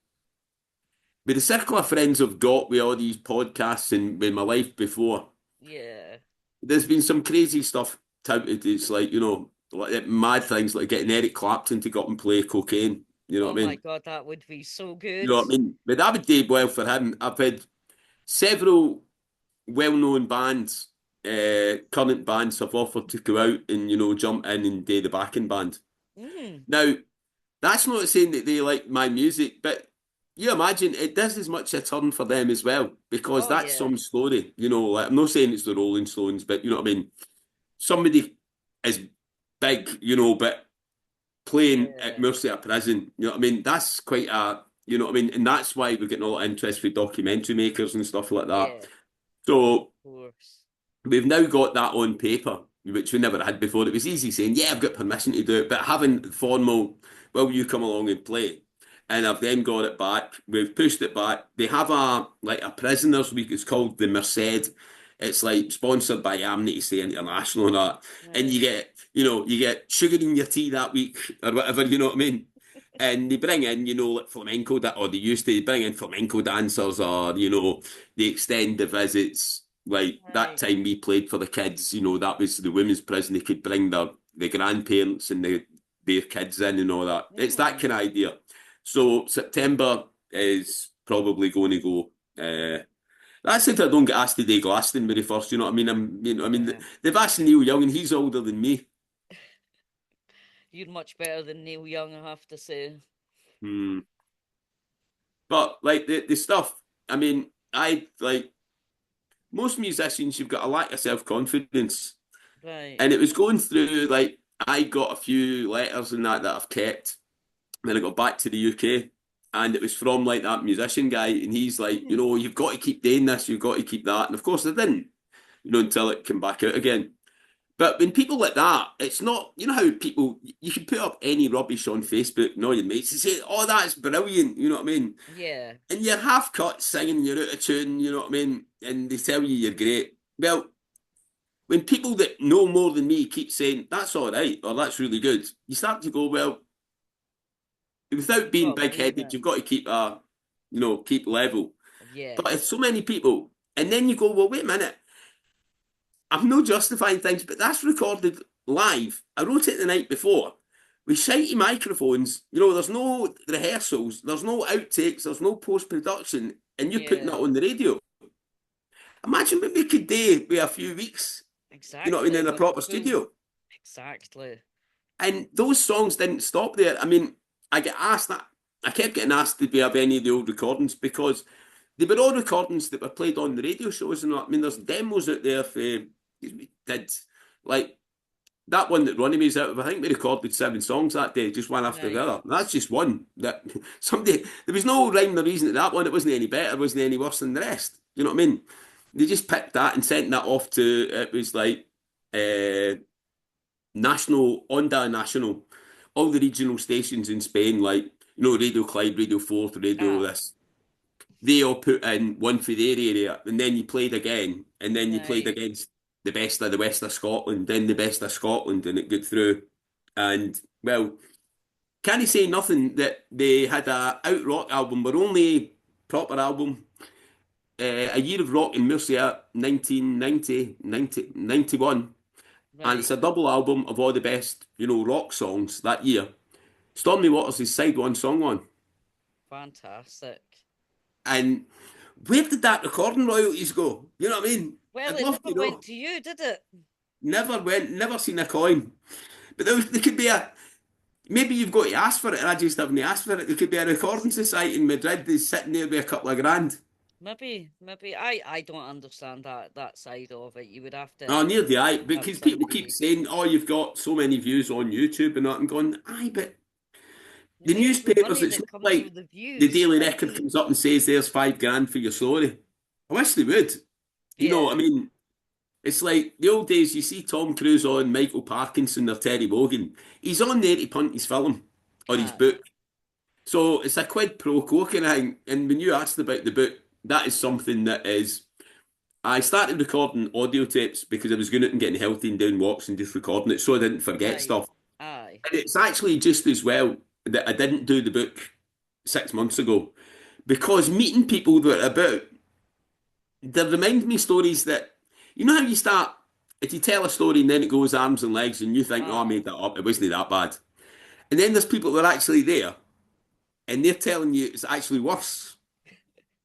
with the circle of friends I've got with all these podcasts and with my life before, Yeah. there's been some crazy stuff touted. It's like, like mad things like getting Eric Clapton to go up and play cocaine. You know Oh what I my mean? God, that would be so You good. know what I mean? But that would do well for him. I've had several well-known bands, current bands have offered to go out and jump in and do the backing band. Mm. Now, that's not saying that they like my music, but you imagine it does as much a turn for them as well because Oh that's yeah. some story. Like I'm not saying it's the Rolling Stones, but you know what I mean. Somebody is big, but playing at Yeah. Mercy at prison. You know what I mean? That's quite a, you know what I mean? And that's why we're getting a lot of interest with documentary makers and stuff like that. Yeah. So Of course. we've now got that on paper, which we never had before. It was easy saying, yeah, I've got permission to do it, but having formal, will you come along and play? And I've then got it back. We've pushed it back. They have a prisoners week. It's called the Merced. It's like sponsored by Amnesty International and that. And you Right. get, you get sugar in your tea that week or whatever, you know what I mean? And they bring in, like flamenco, or they used to bring in flamenco dancers or, they extend the visits. Like that Right. time we played for the kids, that was the women's prison. They could bring the grandparents and their kids in and all that. It's that Mm. kind of idea. So September is probably going to go. That's if I don't get asked to do Glastonbury first. You know what I mean? Yeah. They've asked Neil Young, and he's older than me. You're much better than Neil Young, I have to say. Hmm. But like the stuff, I mean, I like most musicians. You've got a lack of self confidence. Right. And it was going through, like, I got a few letters and that I've kept when I got back to the UK. And it was from, like, that musician guy. And he's like, Mm. you've got to keep doing this, you've got to keep that. And of course, I didn't, until it came back out again. But when people like that, it's not, how people, you can put up any rubbish on Facebook and all your mates and say, oh, that's brilliant, you know what I mean? Yeah. And you're half cut singing, you're out of tune, you know what I mean? And they tell you you're great. Well, when people that know more than me keep saying that's all right or that's really good, you start to go, well, without being Oh, big-headed, amazing. you've got to keep keep level. But Yes. it's so many people, and then you go, well, wait a minute, I'm no justifying things, but that's recorded live. I wrote it the night before with shitey microphones. There's no rehearsals, there's no outtakes, there's no post-production, and you're putting that Yeah. on the radio. Imagine what we could do with a few weeks, Exactly. in a With proper full. studio. Exactly. And those songs didn't stop there. I mean, I get asked that. I kept getting asked did we have any of the old recordings because they were all recordings that were played on the radio shows and all. I mean, there's demos out there for we did like that one that Ronnie was out of. I think we recorded 7 songs that day, just one after the Right. other. That's just one. That somebody there was no rhyme or reason to that one. It wasn't any better, it wasn't any worse than the rest. You know what I mean? They just picked that and sent that off to it was like uh national Onda National, all the regional stations in Spain, like Radio Clyde, Radio Fourth, Radio Ah. this. They all put in one for their area, and then you played again, and then you played Right. against the best of the west of Scotland, then the best of Scotland, and it got through. And well, can you say nothing that they had a out rock album, their only proper album, A Year of Rock in Murcia, 1990, 91, and it's Right. a double album of all the best, rock songs that year. Stormy Waters is side one song on. Fantastic. And where did that recording royalties go? You know what I mean? Well, I'd it love never to went know. to you, did it? Never went, never seen a coin. But there could be maybe you've got to ask for it, and I just haven't asked for it. There could be a recording society in Madrid that's sitting there with a couple of grand. Maybe I don't understand that side of it. You would have Oh, to near the eye, have because people keep somebody. saying, "Oh, you've got so many views on YouTube," and that. I'm going, "Aye, but the Where's the newspapers, money it's that not comes like with the the views, Daily Record right? comes up and says, there's 5 grand for your story. I wish they would. I Yeah. mean, it's like the old days, you see Tom Cruise on Michael Parkinson or Terry Wogan. He's on there to punt his film or his Aye. book. So it's a quid pro quo kind of thing. And when you asked about the book, that is something that is. I started recording audio tapes because I was going out and getting healthy and doing walks and just recording it so I didn't forget Right. stuff. Aye. And it's actually just as well that I didn't do the book 6 months ago because meeting people that are about, they remind me stories that, you know how you start, if you tell a story and then it goes arms and legs and you think, oh, I Aye. made that up, it wasn't that bad. And then there's people that are actually there and they're telling you it's actually worse.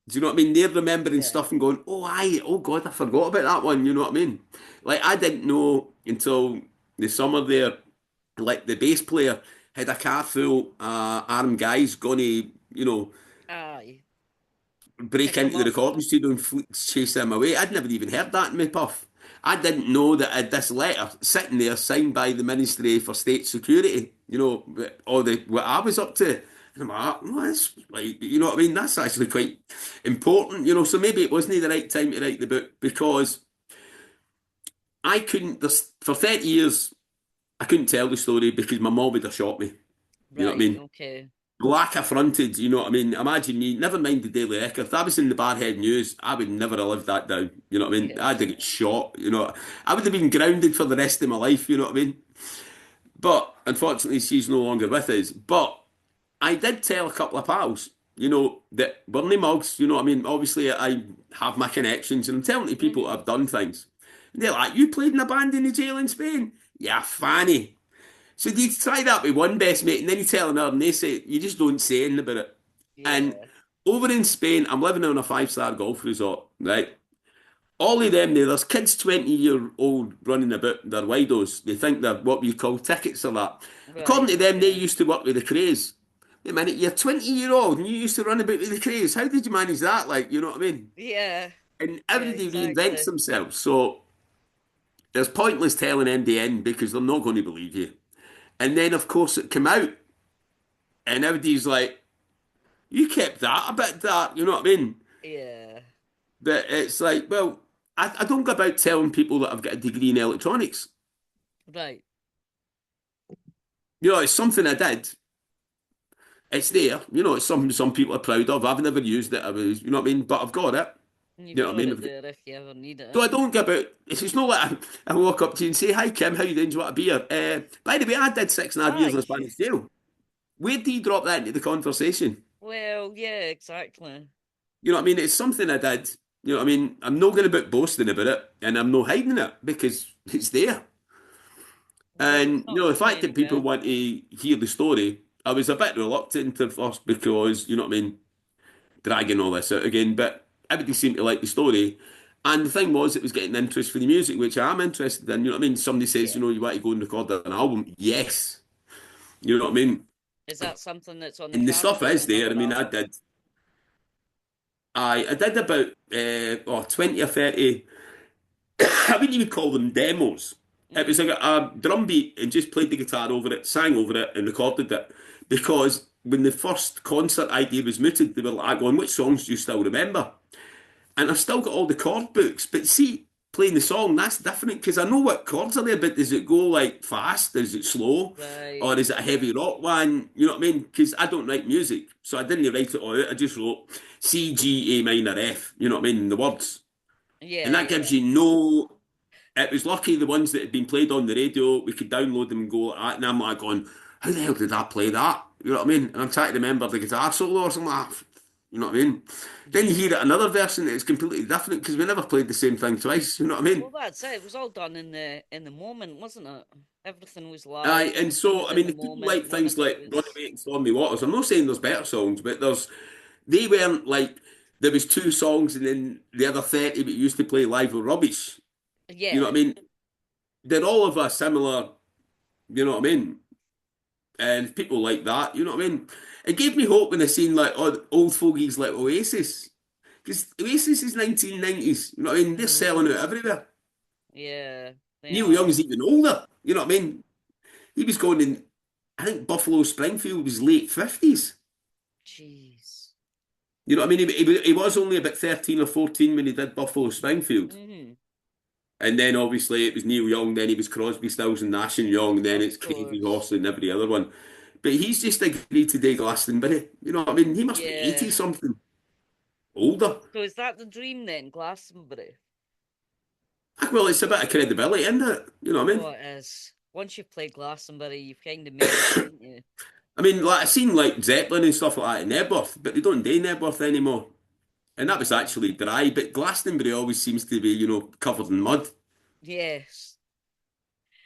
Do you know what I mean? They're remembering Yeah. stuff and going, oh, oh God, I forgot about that one. You know what I mean? Like, I didn't know until the summer there, like, the bass player had a car full armed guys going to, Aye. break Pick 'em into the up. recording studio and chase them away. I'd never even heard that in my puff. I didn't know that I had this letter sitting there signed by the Ministry for State Security, all the what I was up to. And I'm like, well, that's like, you know what I mean? That's actually quite important, So maybe it wasn't the right time to write the book because I couldn't, for 30 years, I couldn't tell the story because my mom would have shot me. You know what I Right. mean? Okay. Black affronted, you know what I mean? Imagine me, never mind the Daily Record. If I was in the Barhead News, I would never have lived that down. You know what I mean? Yeah. I'd have get shot. I would have been grounded for the rest of my life, you know what I mean? But unfortunately, she's no longer with us. But I did tell a couple of pals, that Bernie mugs, you know what I mean? Obviously, I have my connections and I'm telling to people Mhm. I've done things. And they're like, you played in a band in the jail in Spain? Yeah, fanny. So you try that with one best mate, and then you tell another, and they say you just don't say anything about it. And Yeah. over in Spain, I'm living on a 5-star golf resort, right? All of them there's kids 20-year-old running about, they're widos. They think they're what we call tickets or that. According Right. to them, they Okay. used to work with the craze. Wait a minute, you're 20-year-old and you used to run about with the craze. How did you manage that? Like, you know what I mean? Yeah. And Yeah. everybody reinvents Exactly. themselves. So it's pointless telling MDN because they're not going to believe you. And then, of course, it came out, and everybody's like, you kept that a bit dark, you know what I mean? Yeah. But it's like, well, I don't go about telling people that I've got a degree in electronics. Right. It's something I did. It's there. It's something some people are proud of. I've never used it. You know what I mean? But I've got it. You've You know what I got mean? it there if you ever need So it. I don't go about, it's not like I walk up to you and say, hi, Kim, how you doing? Do you want a beer? By the way, I did 6.5 years in a Aye. Spanish jail. where do you drop that into the conversation? Well, yeah, exactly. You know what I mean? It's something I did. You know what I mean? I'm not going about boasting about it, and I'm not hiding it because it's there. Well, it's And not the going fact that people anywhere. want to hear the story, I was a bit reluctant at first because you know what I mean, dragging all this out again. But everybody seemed to like the story, and the thing was, it was getting interest for the music, which I am interested in. You know what I mean? Somebody says, Yeah. you want to go and record an album? Yes. You know what I mean? Is that something that's on the And the cards, stuff getting is there. I another mean, I album? did. I did about 20 or 30. I wouldn't even call them demos. It was Mm-hmm. like a drum beat and just played the guitar over it, sang over it, and recorded it. Because when the first concert idea was mooted, they were like, going, which songs do you still remember? And I've still got all the chord books, but see, playing the song, that's different because I know what chords are there, but does it go like fast? Is it slow? Right. Or is it a heavy rock one? You know what I mean? Because I don't write music, so I didn't write it all out. I just wrote C, G, A minor, F, you know what I mean? The words. Yeah, And that yeah. gives you no. It was lucky the ones that had been played on the radio, we could download them and go like that. And I'm like going, how the hell did I play that? You know what I mean? And I'm trying to remember the guitar solo or something like that. You know what I mean? Then you hear it another version that's completely different because we never played the same thing twice. You know what I Well, mean? that's it. It was all done in the moment, wasn't it? Everything was live. Aye, and It so was I in mean, the if people moment. like None things of it like was. Runaway and Stormy Waters, I'm not saying there's better songs, but they weren't like there was two songs and then the other 30 we used to play live were rubbish. You know Yeah, what I mean? They're all of a similar, you know what I mean? And people like that, you know what I mean? It gave me hope when I seen like old fogies like Oasis. Because Oasis is 1990s, you know what I mean? They're selling hmm out everywhere. yeah, they Neil are. Young's even older, you know what I mean? He was going in, I think Buffalo Springfield was late 50s. Jeez. You know what I mean? He was only about 13 or 14 when he did Buffalo Springfield. Hmm. And then obviously it was Neil Young, then he was Crosby, Stills and Nash and Young, and then Of it's Crazy Horse course. and every other one. But he's just agreed to do Glastonbury. You know what I mean? He must be Yeah. 80 something, older. So is that the dream then, Glastonbury? Well, it's a bit of credibility, isn't it? You know what I Oh, mean? it is. Once you've played Glastonbury, you've kind of made it, haven't you? I mean, like I've seen like Zeppelin and stuff like that in Nebworth, but they don't do Nebworth anymore. And that was No. actually dry, but Glastonbury always seems to be, covered in mud. Yes.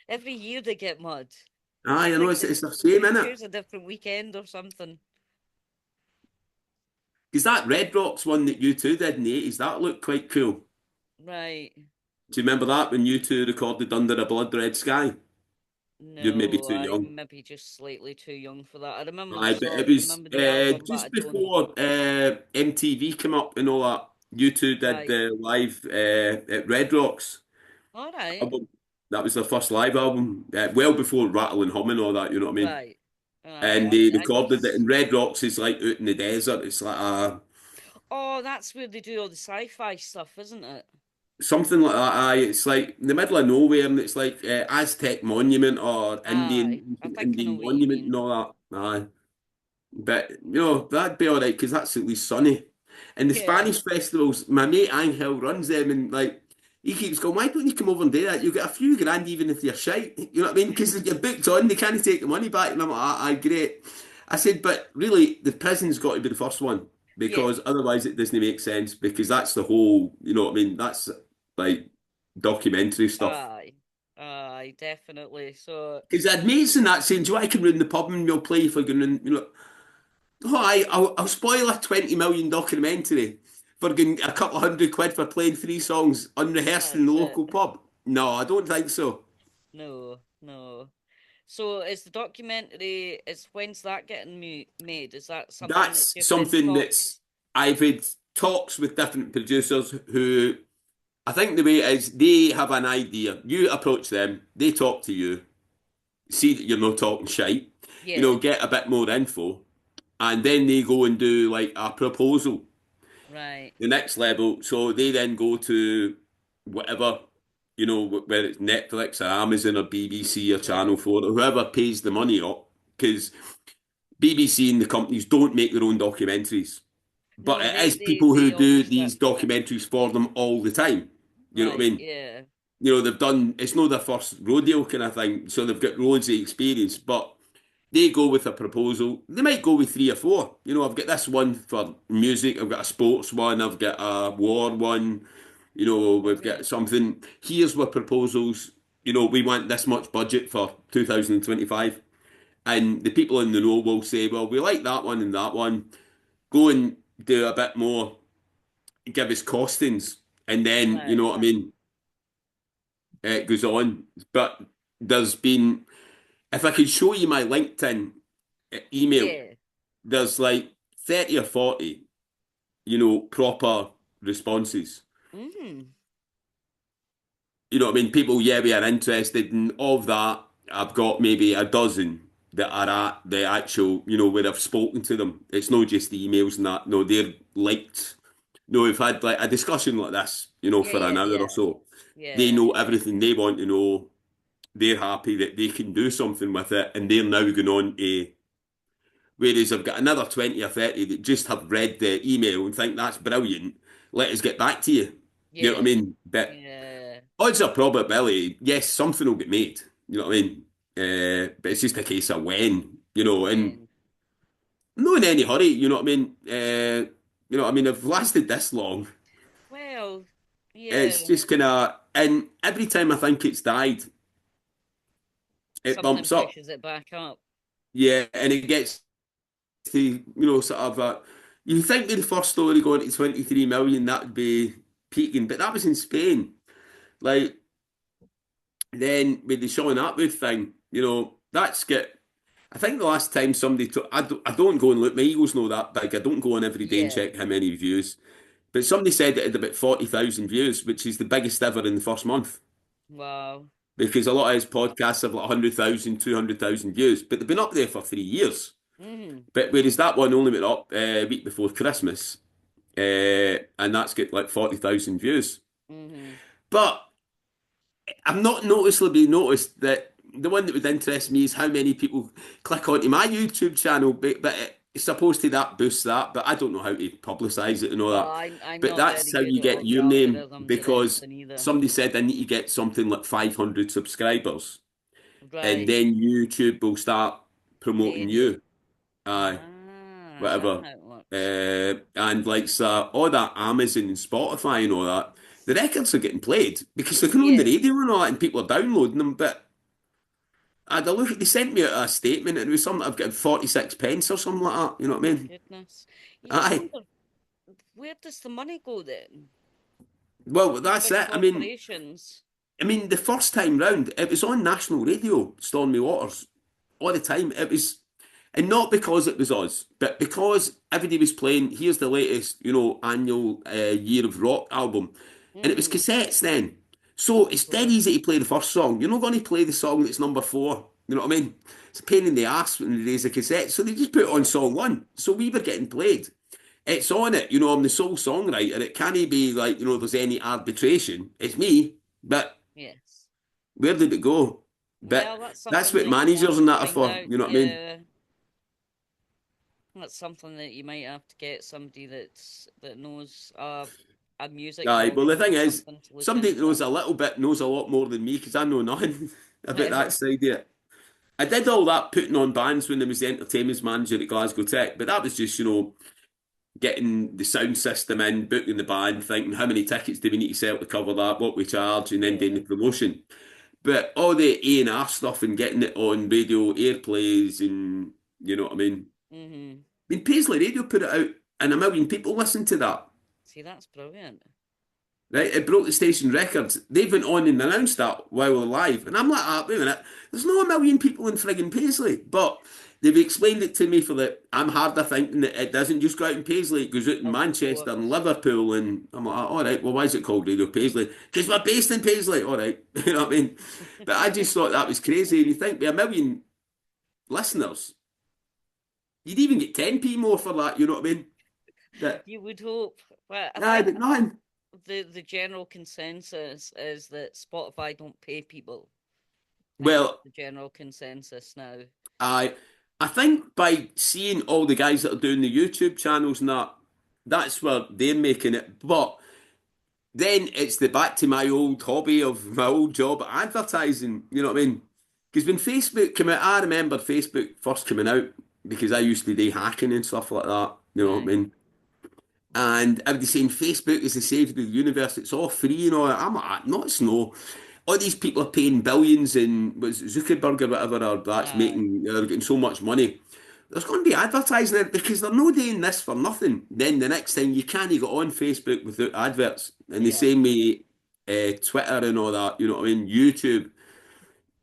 Every year they get mud. Aye, It's I know like it's a shame, they isn't it? choose a different weekend or something. Because that Red Rocks one that you two did in the 80s, that looked quite cool. Right. Do you remember that when you two recorded Under a Blood Red Sky? You're maybe No, too young. I'm maybe just slightly too young for that. I remember the Aye, but it song, I was remember the album, but I just don't. before MTV came up and all that. You two did Right. the live at Red Rocks All right. album. That was their first live album, well before Rattle and Hum and all that, you know what I mean? Right. Aye. And they recorded it in Red Rocks. It's like out in the desert. It's like Oh, that's where they do all the sci-fi stuff, isn't it? something like that. Aye, it's like in the middle of nowhere, and it's like Aztec monument or Aye. Indian I think I know Indian what you monument mean. and all that. Aye. But that'd be all right because that's at least sunny. And the Yeah. Spanish festivals, my mate Angel runs them, and like he keeps going, "Why don't you come over and do that? You get a few grand even if you're shite." You know what I mean? Because you're booked on, they can't take the money back. And I'm like, "Aye, great." I said, "But really, the prison's got to be the first one Yeah. because otherwise it doesn't make sense. Because that's the whole, you know what I mean? That's like documentary stuff." Aye. Aye, definitely. So, Because I'd mates in that saying, "Do you want to come round the pub and we'll play for going?" Oh, I'll spoil a 20 million documentary for getting a couple of £100 for playing three songs unrehearsed in the that's it. local pub. No, I don't think so. No, no. So, is the documentary, is when's that getting made? Is that something that's That's just in something that's talks? I've had talks with different producers who I think the way it is they have an idea. You approach them, they talk to you, see that you're not talking shite, Yeah. get a bit more info, and then they go and do like a proposal. Right. The next level. So they then go to whatever, whether it's Netflix or Amazon or BBC or Right. Channel 4 or whoever pays the money up. Because BBC and the companies don't make their own documentaries. But No, it they is they people who they do always these work with them. documentaries for them all the time. You know what I Right. mean? Yeah. They've done, it's not their first rodeo kind of thing. So they've got loads of experience. But they go with a proposal. They might go with three or four. I've got this one for music. I've got a sports one. I've got a war one. We've got Brilliant. something. Here's what proposals. We want this much budget for 2025. And the people in the know will say, well, we like that one and that one. Go and do a bit more, give us costings. And then, you know Right. what I mean? It goes on. But there's been, if I could show you my LinkedIn email, Yeah. there's like 30 or 40, proper responses. Mm. You know what I mean? People, yeah, we are interested in of that. I've got maybe a dozen that are at the actual, where I've spoken to them. It's not just the emails and that. No, they're liked. No, we've had like a discussion like this, Yeah, for yeah, an hour or yeah. so. They Yeah. know everything they want to know. They're happy that they can do something with it, and they're now going on to. Whereas I've got another 20 or 30 that just have read the email and think that's brilliant. Let us get back to you. You know what I Yeah. mean? But Yeah. odds are probability, yes, something will get made. You know what I mean? But it's just a case of when, and When? I'm not in any hurry. You know what I mean? I've lasted this long. Well, yeah. It's just kind of, and every time I think it's died, it Something bumps up. pushes it back up. Yeah, and it gets to, sort of, you think with the first story going to 23 million, that would be peaking, but that was in Spain. Like, then with the Sean Atwood thing, that's get. I think the last time somebody took, I don't go and look, my ego's not that big. I don't go on every day and Yeah. check how many views. But somebody said it had about 40,000 views, which is the biggest ever in the first month. Wow. Because a lot of his podcasts have like 100,000, 200,000 views, but they've been up there for 3 years. Mm. But whereas that one only went up a week before Christmas, and that's got like 40,000 views. Mm-hmm. But I've not noticeably noticed that the one that would interest me is how many people click onto my YouTube channel, but it's supposed to that boost that, but I don't know how to publicize it and all Well, that. I'm But not that's very how good you at get all the your name algorithms or because anything either. somebody said I need to get something like 500 subscribers, and Right. then YouTube will start promoting Paying you. you. Aye, Ah, is that whatever. how it works? And like so, all that Amazon and Spotify and all that, the records are getting played because they're going on the Yeah. radio and all that, and people are downloading them. But I had a look. They sent me a statement, and it was something I've got 46 pence or something like that. You know what I My mean? goodness. You just Aye. wonder, where does the money go then? Well, These that's big it. I mean, corporations. the first time round, it was on national radio, Stormy Waters, all the time. It was, and not because it was us, but because everybody was playing. Here's the latest, annual Year of Rock album, and it was Mm-hmm. cassettes then. So Of it's dead easy course. to play the first song. You're not going to play the song that's number four. You know what I mean? It's a pain in the ass when they raise a cassette. So they just put it on Yes. song one. So we were getting played. It's on it. I'm the sole songwriter. It can't be like, there's any arbitration. It's me. But Yes. where did it go? But Well, that's that's something what that you managers have and to that are find for. out. You know what I mean? Yeah. That's something that you might have to get somebody that knows a music Aye. Well, blogger the thing or is, something to look somebody that knows into. a little bit knows a lot more than me because I know nothing about that side of it. I did all that putting on bands when I was the entertainment manager at Glasgow Tech, but that was just, getting the sound system in, booking the band, thinking how many tickets do we need to sell to cover that, what we charge, and then doing the Yeah. promotion. But all the A&R stuff and getting it on radio airplays and you know what I mean? Mm-hmm. I mean, Paisley Radio put it out and a million people listened to that. See, that's brilliant. Right? It broke the station records. They went on and announced that while we're live. And I'm like, wait a minute, there's not a million people in frigging Paisley. But they've explained it to me for that I'm harder thinking that it doesn't just go out in Paisley, it goes out in Of Manchester and course. Liverpool. And I'm like, all right, well, why is it called Radio Paisley? Because we're based in Paisley. All right. You know what I mean? But I just thought that was crazy. And you think with a million listeners, you'd even get 10p more for that. You know what I mean? But, You would hope. But I nah, think but nothing. the general consensus is that Spotify don't pay people. I think that's Well, the general consensus now. I think by seeing all the guys that are doing the YouTube channels and that's where they're making it. But then it's the back to my old hobby of my old job advertising. You know what I mean? Because when Facebook came out, I remember Facebook first coming out because I used to do hacking and stuff like that. You know what I Right. mean? And I would be saying Facebook is the save of the universe. It's all free, you know. I'm like, no, it's no. All these people are paying billions, and was it Zuckerberg or whatever, or that's Aye. making they're getting so much money. There's going to be advertising it because they're not doing this for nothing. Then the next thing you can't go on Facebook without adverts. And the Yeah. same way, Twitter and all that. You know what I mean? YouTube.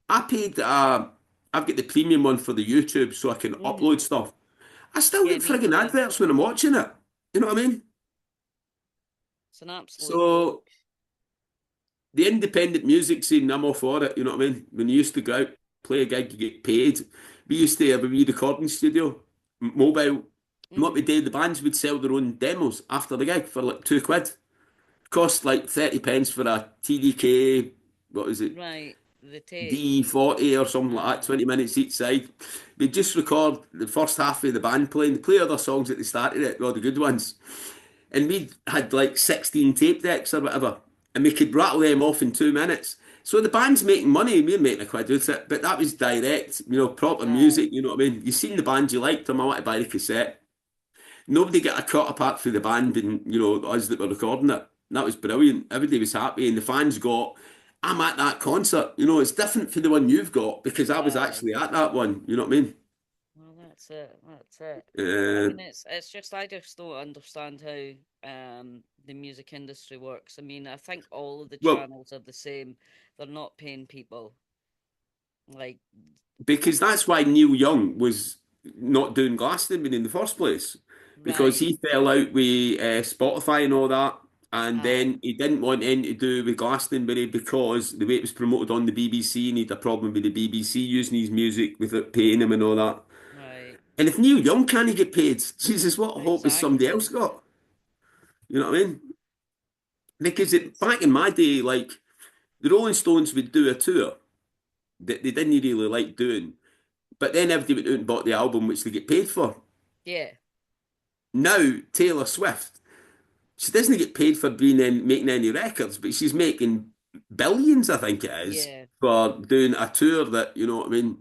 I paid. I've got the premium one for the YouTube so I can Hmm. upload stuff. I still Yeah, get me frigging too. adverts when I'm watching it. You know what I mean? It's an absolute So joke. the independent music scene, I'm all for it. You know what I mean? When you used to go out, play a gig, you get paid. We used to have a wee recording studio, mobile. And what we Hmm. did, the bands would sell their own demos after the gig for like £2. Cost like 30 pence for a TDK, what is it, Right. The tape. D40 or something like that, Aye. 20 minutes each side. We'd just record the first half of the band playing, play other songs at the start of it, all the good ones. And we had like 16 tape decks or whatever, and we could rattle them off in 2 minutes. So the band's making money, we're making a quid with it, but that was direct, you know, proper Aye. music, you know what I mean? You seen the band, you liked them, I want to buy the cassette. Nobody got a cut apart for the band and, you know, us that were recording it. And that was brilliant. Everybody was happy, and the fans got, I'm at that concert. You know, it's different for the one you've got because I was Aye. actually at that one, you know what I mean? Well, that's it. That's it. I Uh, mean, it's just I just don't understand how the music industry works. I mean, I think all of the well, channels are the same. They're not paying people. Like, because that's why Neil Young was not doing Glastonbury in the first place, because right. he fell out with Spotify and all that, and Aye. then he didn't want anything to do with Glastonbury because the way it was promoted on the BBC, and he had a problem with the BBC using his music without paying him and all that. Right. And if Neil Young can't get paid, Jesus, what hope has somebody Exactly. else got? You know what I mean? Because It's back in my day, like the Rolling Stones would do a tour that they didn't really like doing, but then everybody went out and bought the album, which they get paid for. yeah. Now, Taylor Swift, she doesn't get paid for being in making any records, but she's making billions, I think it is, Yeah. for doing a tour that, you know what I mean?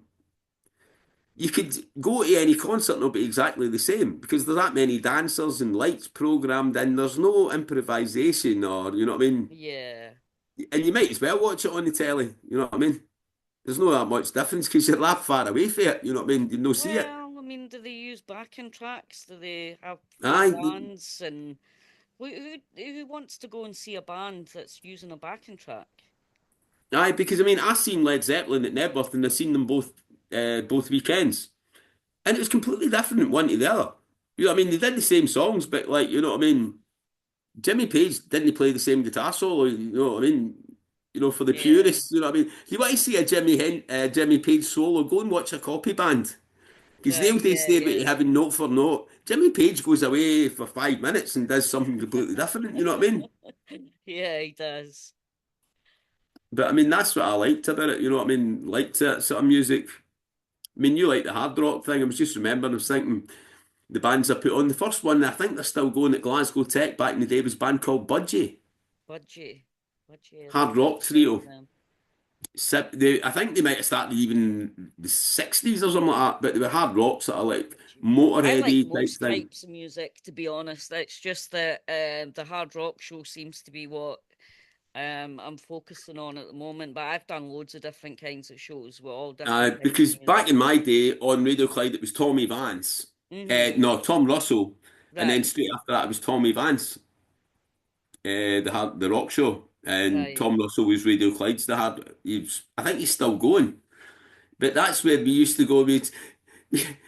You could go to any concert and it'll be exactly the same because there's that many dancers and lights programmed in. There's no improvisation or, you know what I mean? Yeah. And you might as well watch it on the telly, you know what I mean? There's no that much difference because you're that far away from it, you know what I mean? You don't see it. Well, I mean, do they use backing tracks? Do they have full Aye, bands? And who wants to go and see a band that's using a backing track? aye, because I mean, I seen Led Zeppelin at Nebworth and I seen them both weekends. And it was completely different one to the other. You know what I mean? They did the same songs, but like, you know what I mean? Jimmy Page didn't play the same guitar solo, you know what I mean? You know, for the Yeah. purists, you know what I mean? If you want to see a Jimmy Page solo, go and watch a copy band. Because Right. they'll Yeah. say about Yeah. having note for note. Jimmy Page goes away for 5 minutes and does something completely different, you know what I mean? Yeah, he does. But I mean, that's what I liked about it, you know what I mean? Liked that sort of music. I mean, you like the hard rock thing. I was just remembering, I was thinking the bands I put on. The first one, I think they're still going at Glasgow Tech back in the day, was a band called Budgie. Budgie. Budgie. I Hard don't think rock I've heard of trio. them. I think they might have started even the 60s or something like that, but they were hard rock, sort of like Budgie. I like Motorheady type most thing. types of music, to be honest. It's just that the hard rock show seems to be what I'm focusing on at the moment. But I've done loads of different kinds of shows with all different kinds of Because back music. in my day on Radio Clyde, it was Tommy Vance. Hmm. No, Tom Russell. And then Right. straight after that, it was Tommy Vance, the rock show. And Right. Tom Russell was Radio Clyde's I think he's still going. But that's where we used to go.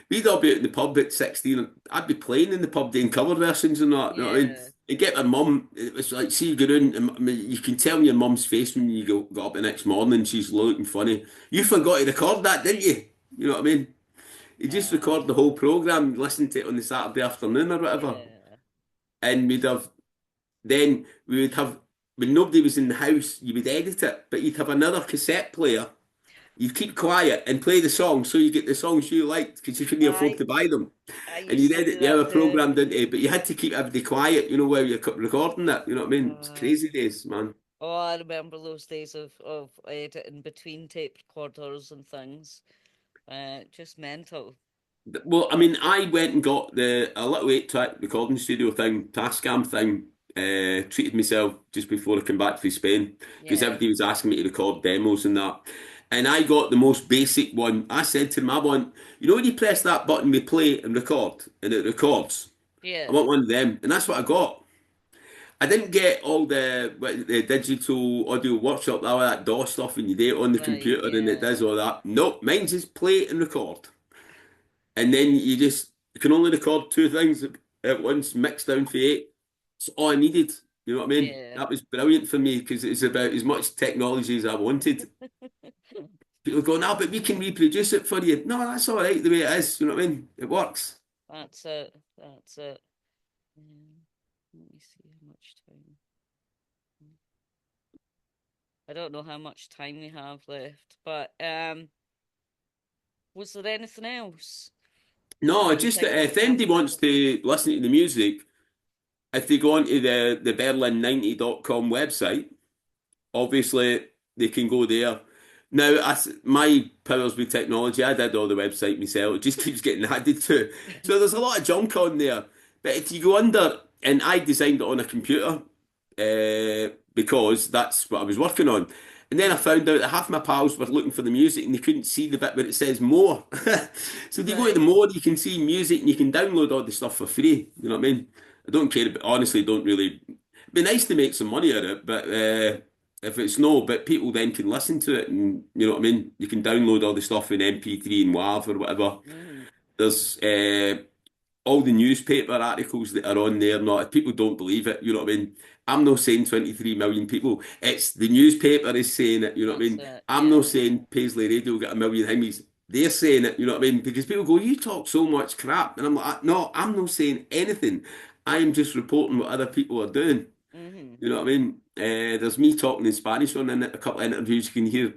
We'd all be out in the pub at 16. I'd be playing in the pub doing cover versions and that. You know what I mean? Yeah. You get my mum, it was like, see, you go in, I mean, you can tell in your mum's face when you got up the next morning, she's looking funny. You forgot to record that, didn't you? You know what I mean? You just record the whole programme, listen to it on the Saturday afternoon or whatever. Yeah. And then we would have, when nobody was in the house, you would edit it, but you'd have another cassette player. You'd keep quiet and play the song so you get the songs you liked because you couldn't afford I to buy them. I And used you'd to do edit the that other too. program, didn't you? But you had to keep everybody quiet, you know, while you're recording it. You know what I mean? It's Uh, crazy days, man. Oh, I remember those days of editing between tape recorders and things. Just mental. Well, I mean, I went and got a little 8-track recording studio thing, Tascam thing. Treated myself just before I came back from Spain because Yeah, everybody was asking me to record demos and that. And I got the most basic one. I said to them, I want, when you press that button, we play and record, and it records. I yeah, want one of them, and that's what I got. I didn't get all the digital audio workshop, all that DAW stuff, and you do it on the right, computer and it yeah, does all that. Nope, mine just play and record. And then you can only record two things at once, mixed down for eight. It's all I needed. You know what I mean? yeah. That was brilliant for me because it's about as much technology as I wanted. People go, no, but we can reproduce it for you. No, that's all right the way it is. You know what I mean? It works. That's it. That's it. Um, Let me see how much time. I don't know how much time we have left, but was there anything else No, you just think that if we anybody haven't wants covered? to listen to the music, if they go onto the Berlin'90.com website, obviously they can go there. Now, my powers with technology, I did all the website myself. It just keeps getting added to. So there's a lot of junk on there. But if you go under, and I designed it on a computer because that's what I was working on. And then I Mm, found out that half my pals were looking for the music and they couldn't see the bit where it says more. So if you go to the right. more, you can see music and you can download all the stuff for free. You know what I mean? I don't care, but honestly, don't really. It'd be nice to make some money out of it, but if it's no, but people then can listen to it and you know what I mean? You can download all the stuff in MP3 and WAV or whatever. Mm, There's all the newspaper articles that are on there. Not if people don't believe it, you know what I mean? I'm not saying 23 million people. It's the newspaper is saying it, you know what I that's mean? it. I'm not Yeah. saying Paisley Radio get a million Emmys. They're saying it, you know what I mean? Because people go, you talk so much crap. And I'm like, no, I'm not saying anything. I'm just reporting what other people are doing. Mm, You know what I mean? There's me talking in Spanish on a couple of interviews. You can hear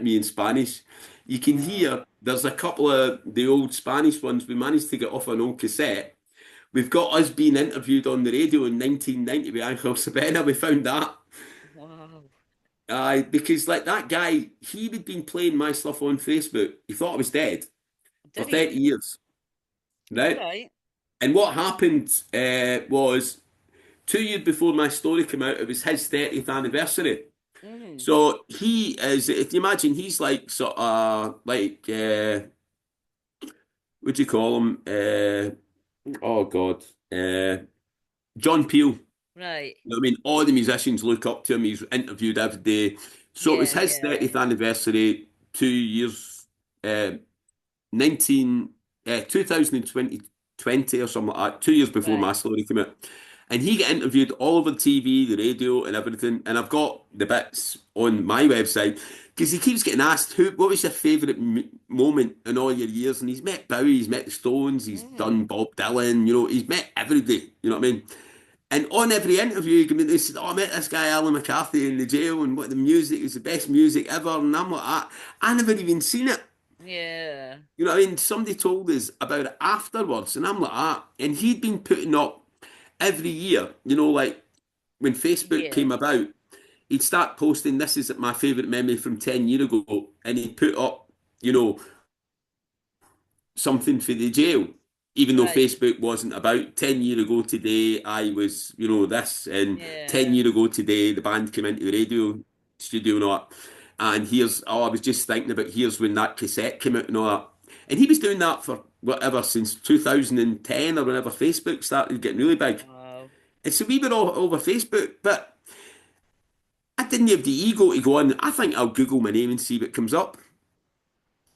me in Spanish. You can wow. hear there's a couple of the old Spanish ones. We managed to get off an old cassette. We've got us being interviewed on the radio in 1990 with Angel Sabena. We found that. Wow. Because like that guy, he had been playing my stuff on Facebook. He thought I was dead for Did he? 30 years, All right? right. And what happened was 2 years before my story came out, it was his 30th anniversary. Mm, So he is, if you imagine, he's like sort of like, what do you call him? Oh God, John Peel. right. You know what I mean? All the musicians look up to him. He's interviewed every day. So it was Yeah, his yeah. 30th anniversary, 2 years, uh, 19, 2020 or something like that, 2 years before my Right. story came out. And he got interviewed all over the TV, the radio, and everything. And I've got the bits on my website because he keeps getting asked, what was your favourite moment in all your years? And he's met Bowie, he's met the Stones, he's Mm, done Bob Dylan, he's met everybody, you know what I mean? And on every interview, they said, oh, I met this guy, Allan McCarthy, in the jail, and what the music is the best music ever. And I'm like, I never even seen it. yeah. You know what I mean? Somebody told us about it afterwards, and I'm like, And he'd been putting up every year, like when Facebook Yeah. came about, he'd start posting, this is my favourite memory from 10 years ago, and he'd put up, you know, something for the jail. Even though Right. Facebook wasn't about 10 years ago today, I was, this, and 10 Yeah. years ago today, the band came into the radio studio and all that. And I was just thinking about here's when that cassette came out and all that. And he was doing that for whatever since 2010 or whenever Facebook started getting really big. Wow. And so we were all over Facebook, but I didn't have the ego to go on. I think I'll Google my name and see what comes up.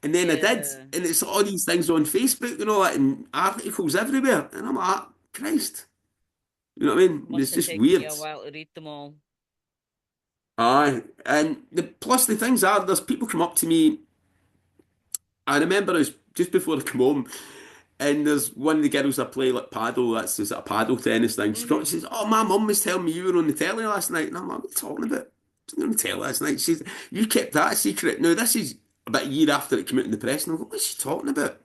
And then I did, Yeah. and it's all these things on Facebook and all that, and articles everywhere. And I'm like, Christ, you know what I mean? Must It's have just taken you weird. a while to read them all. Aye, and plus the things are, there's people come up to me. I remember it was just before I come home, and there's one of the girls I play like paddle. That's just a paddle tennis thing. She comes, Mm-hmm. she says, "Oh, my mum was telling me you were on the telly last night," and I'm like, "What are you talking about? I was on the telly last night." She says, "You kept that a secret." Now this is about a year after it came out in the press, and I go, "What's she talking about?"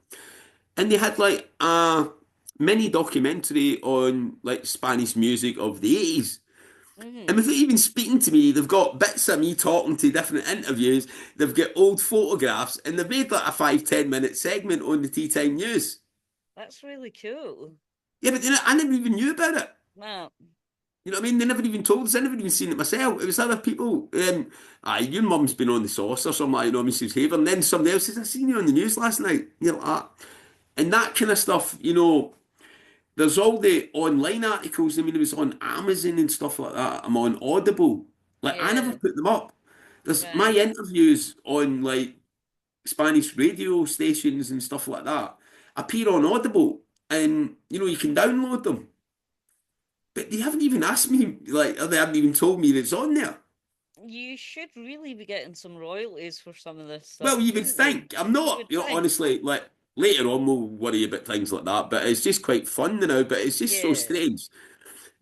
And they had like a mini documentary on like Spanish music of the 80s. And Hmm. without even speaking to me, they've got bits of me talking to different interviews. They've got old photographs, and they've made like a 5, 10 minute segment on the tea time news. That's really cool. Yeah, but I never even knew about it. Well, You know what I mean? They never even told us. I never even seen it myself. It was other people. Your mum's been on the sauce or something like, Mrs. Haver. And then somebody else says, I seen you on the news last night. You're like, ah. And that kind of stuff, there's all the online articles. I mean, it was on Amazon and stuff like that. I'm on Audible. Like, I never yeah, put them up. There's my right. interviews on like Spanish radio stations and stuff like that appear on Audible. And, you can download them. But they haven't even asked me, like, or they haven't even told me that it's on there. You should really be getting some royalties for some of this stuff, Well, you would shouldn't you? think. I'm You not, would think. honestly, like, later on we'll worry about things like that, but it's just quite fun now, but it's just so Yeah, strange.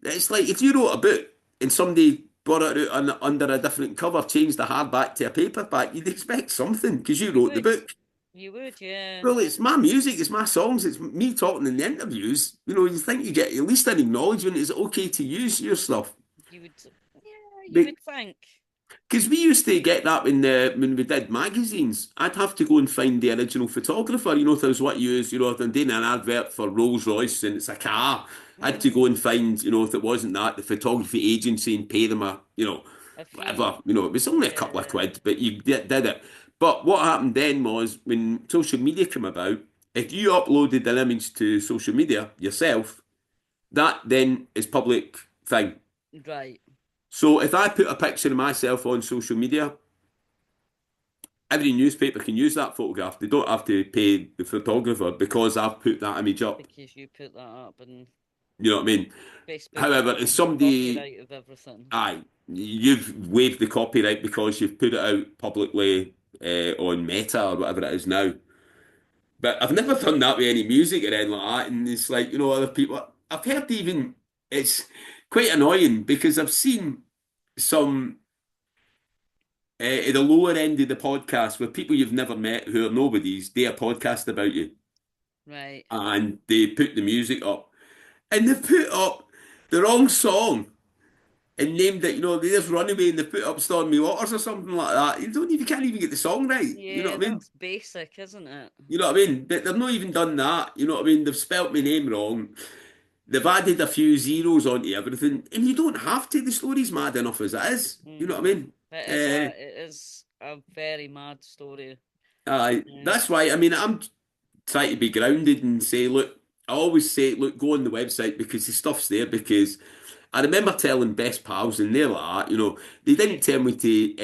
It's like if you wrote a book and somebody brought it out under a different cover, changed the hardback to a paperback, you'd expect something because you you wrote the would. book. You would, yeah. Well, it's my music, it's my songs, it's me talking in the interviews. You think you get at least an acknowledgement. It's okay to use your stuff. You would, yeah, you would think. Because we used to get that when we did magazines. I'd have to go and find the original photographer. If there was what you use, if I'm doing an advert for Rolls Royce and it's a car, I had to Hmm. go and find, if it wasn't that, the photography agency and pay them A fee. whatever. It was only a couple of Yeah. quid, but you did it. But what happened then was when social media came about, if you uploaded an image to social media yourself, that then is public thing. Right. So if I put a picture of myself on social media, every newspaper can use that photograph. They don't have to pay the photographer because I've put that image up. Because you put that up and You know what I mean? Facebook However, if owns the somebody, copyright of everything. aye, you've waived the copyright because you've put it out publicly on Meta or whatever it is now. But I've never done that with any music or anything like that. And it's like, other people, I've heard even, it's quite annoying because I've seen some at the lower end of the podcast where people you've never met who are nobodies, do a podcast about you Right. and they put the music up and they put up the wrong song and named it, they just run away and they put up Stormy Waters or something like that. You can't even get the song right. You know Yeah, what I mean? that's basic, isn't it? You know what I mean? But they've not even done that. You know what I mean? They've spelt my name wrong. They've added a few zeros onto everything, and you don't have to. The story's mad enough as it is. You know what I Hmm. mean? Uh, It is a very mad story. Yeah. that's why. I mean, I'm try to be grounded and say, look, I always say, look, go on the website because the stuff's there. Because I remember telling best pals and they're like that, they didn't tell me to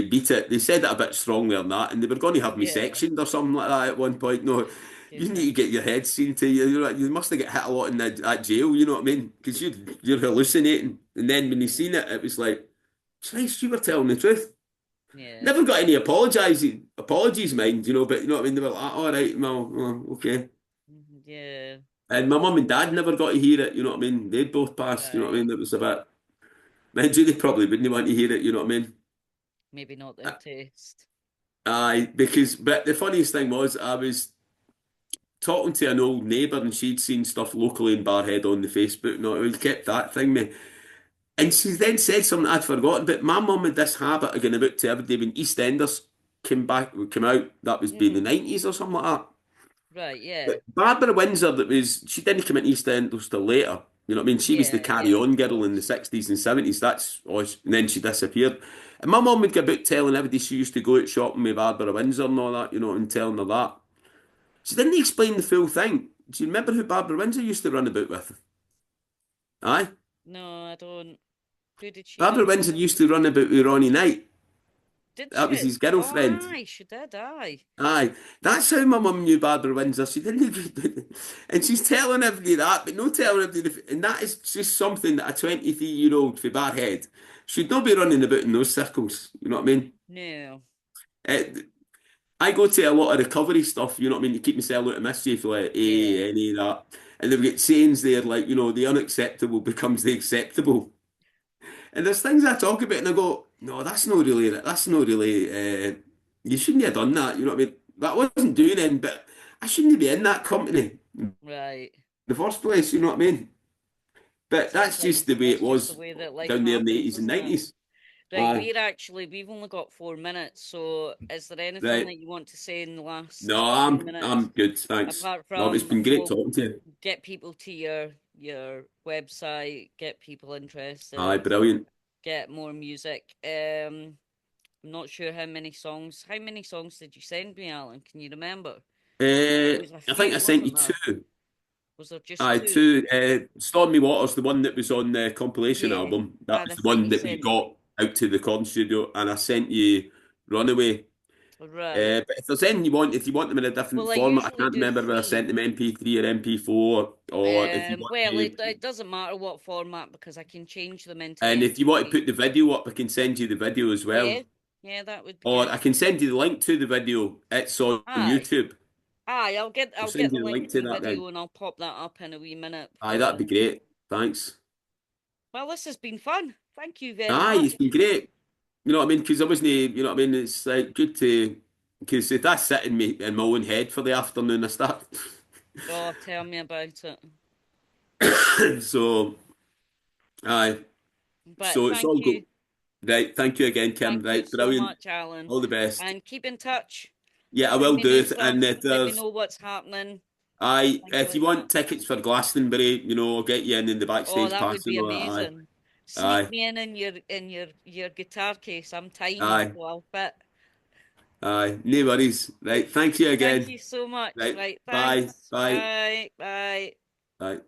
beat it. They said it a bit stronger than that, and they were going to have me Yeah. sectioned or something like that at one point. No, you need to Goodness. get your head seen to you. You must have get hit a lot in that jail. You know what I mean? Because you're hallucinating. And then when you seen Mm. it, it was like, Christ, you were telling the truth. Yeah. Never got any apologies, mind, but you know what I mean? They were like, all right, well, okay. Mhm. Yeah. And my mum and dad never got to hear it, you know what I mean? They'd both passed, you know what I Right. mean? It was a bit, mind you, they probably wouldn't want to hear it, you know what I mean? Maybe not their Uh, taste. Aye, but the funniest thing was I was talking to an old neighbour and she'd seen stuff locally in Barhead on the Facebook and all, we kept that thing, me. And she then said something I'd forgotten, but my mum had this habit of going about to every day when EastEnders came out, that was being the Mm. 90s or something like that. Right. Yeah. But Barbara Windsor, she didn't come into EastEnders till later. You know what I mean? She was the Yeah. carry Yeah. Of on girl in the course. 60s and 70s. And then she disappeared. And my mum would go about telling everybody she used to go out shopping with Barbara Windsor and all that, and telling her that. She didn't explain the full thing. Do you remember who Barbara Windsor used to run about with? Aye. No, I don't. Who did she Barbara run Windsor about? used to run about with Ronnie Knight. Did That was she? his Oh, girlfriend. aye, she did. Aye. Aye, that's how my mum knew Barbara Windsor. She didn't even, and she's telling everybody that, but no telling everybody. And that is just something that a 23-year-old for Barhead should not be running about in those circles. You know what I mean? No. Eh, I go to a lot of recovery stuff, you know what I mean, to keep myself out of mischief, like Yeah. any of that. And they've got sayings there like, the unacceptable becomes the acceptable. And there's things I talk about and I go, no, that's not really, you shouldn't have done that, you know what I mean? That wasn't doing anything, but I shouldn't be in that company in Right. the first place, you know what I mean? But that's just the way it That's just the was way that life down there in the happens, 80s and isn't it? 90s. Right, Aye, we've only got 4 minutes, so is there anything right. that you want to say in the No, last few I'm minutes? good, thanks. Apart No, it's from been great we'll talking to you. get people to your website, get people Aye, interested, brilliant. get more music. I'm not sure how many songs. How many songs did you send me, Alan? Can you remember? It was a I think I few, sent you wasn't there? two. Was there just Aye, two? two. Stormy Waters, the one that was on the compilation Yeah, album. That and was I the think one you that we sent got out to the recording studio, and I sent you Runaway. right. But if there's anything you want, if you want them in a different Well, I format, I usually can't do remember whether I sent three. them MP3 or MP4, or if you want Well, to, it doesn't matter what format because I can change them into and if you want to MP3. put the video up, I can send you the video as well. Yeah, yeah, that would be Or good. I can send you the link to the video. It's on Aye, YouTube. aye, I'll I'll send get the you the link link to to the that then. video and I'll pop that up in a wee minute Aye, for that'd you. be great. Thanks. Well, this has been fun. Thank you very Aye, much. it's been great. You know what I mean? Because I wasn't, you know what I mean? It's like good to, because if that's sitting me in my own head for the afternoon, I start. Oh, tell me about it. So, aye. But So it's all good. Right. Thank you again, Kim. thank you Right. so Brilliant. much, Alan. All the best. And keep in touch. Yeah, I Send will me do new it. And stuff. if Let me there's, know what's happening. aye, Things if you like want that. tickets for Glastonbury, I'll get you in the Oh, backstage that would pass be and all that. amazing. Aye. Sneak Aye. me in your guitar case. I'm tiny, Aye. so I'll fit. Aye. No worries. Right. Thank you Thank again. you so much. Right. Right, Bye. thanks. Bye. Bye. Bye. Bye.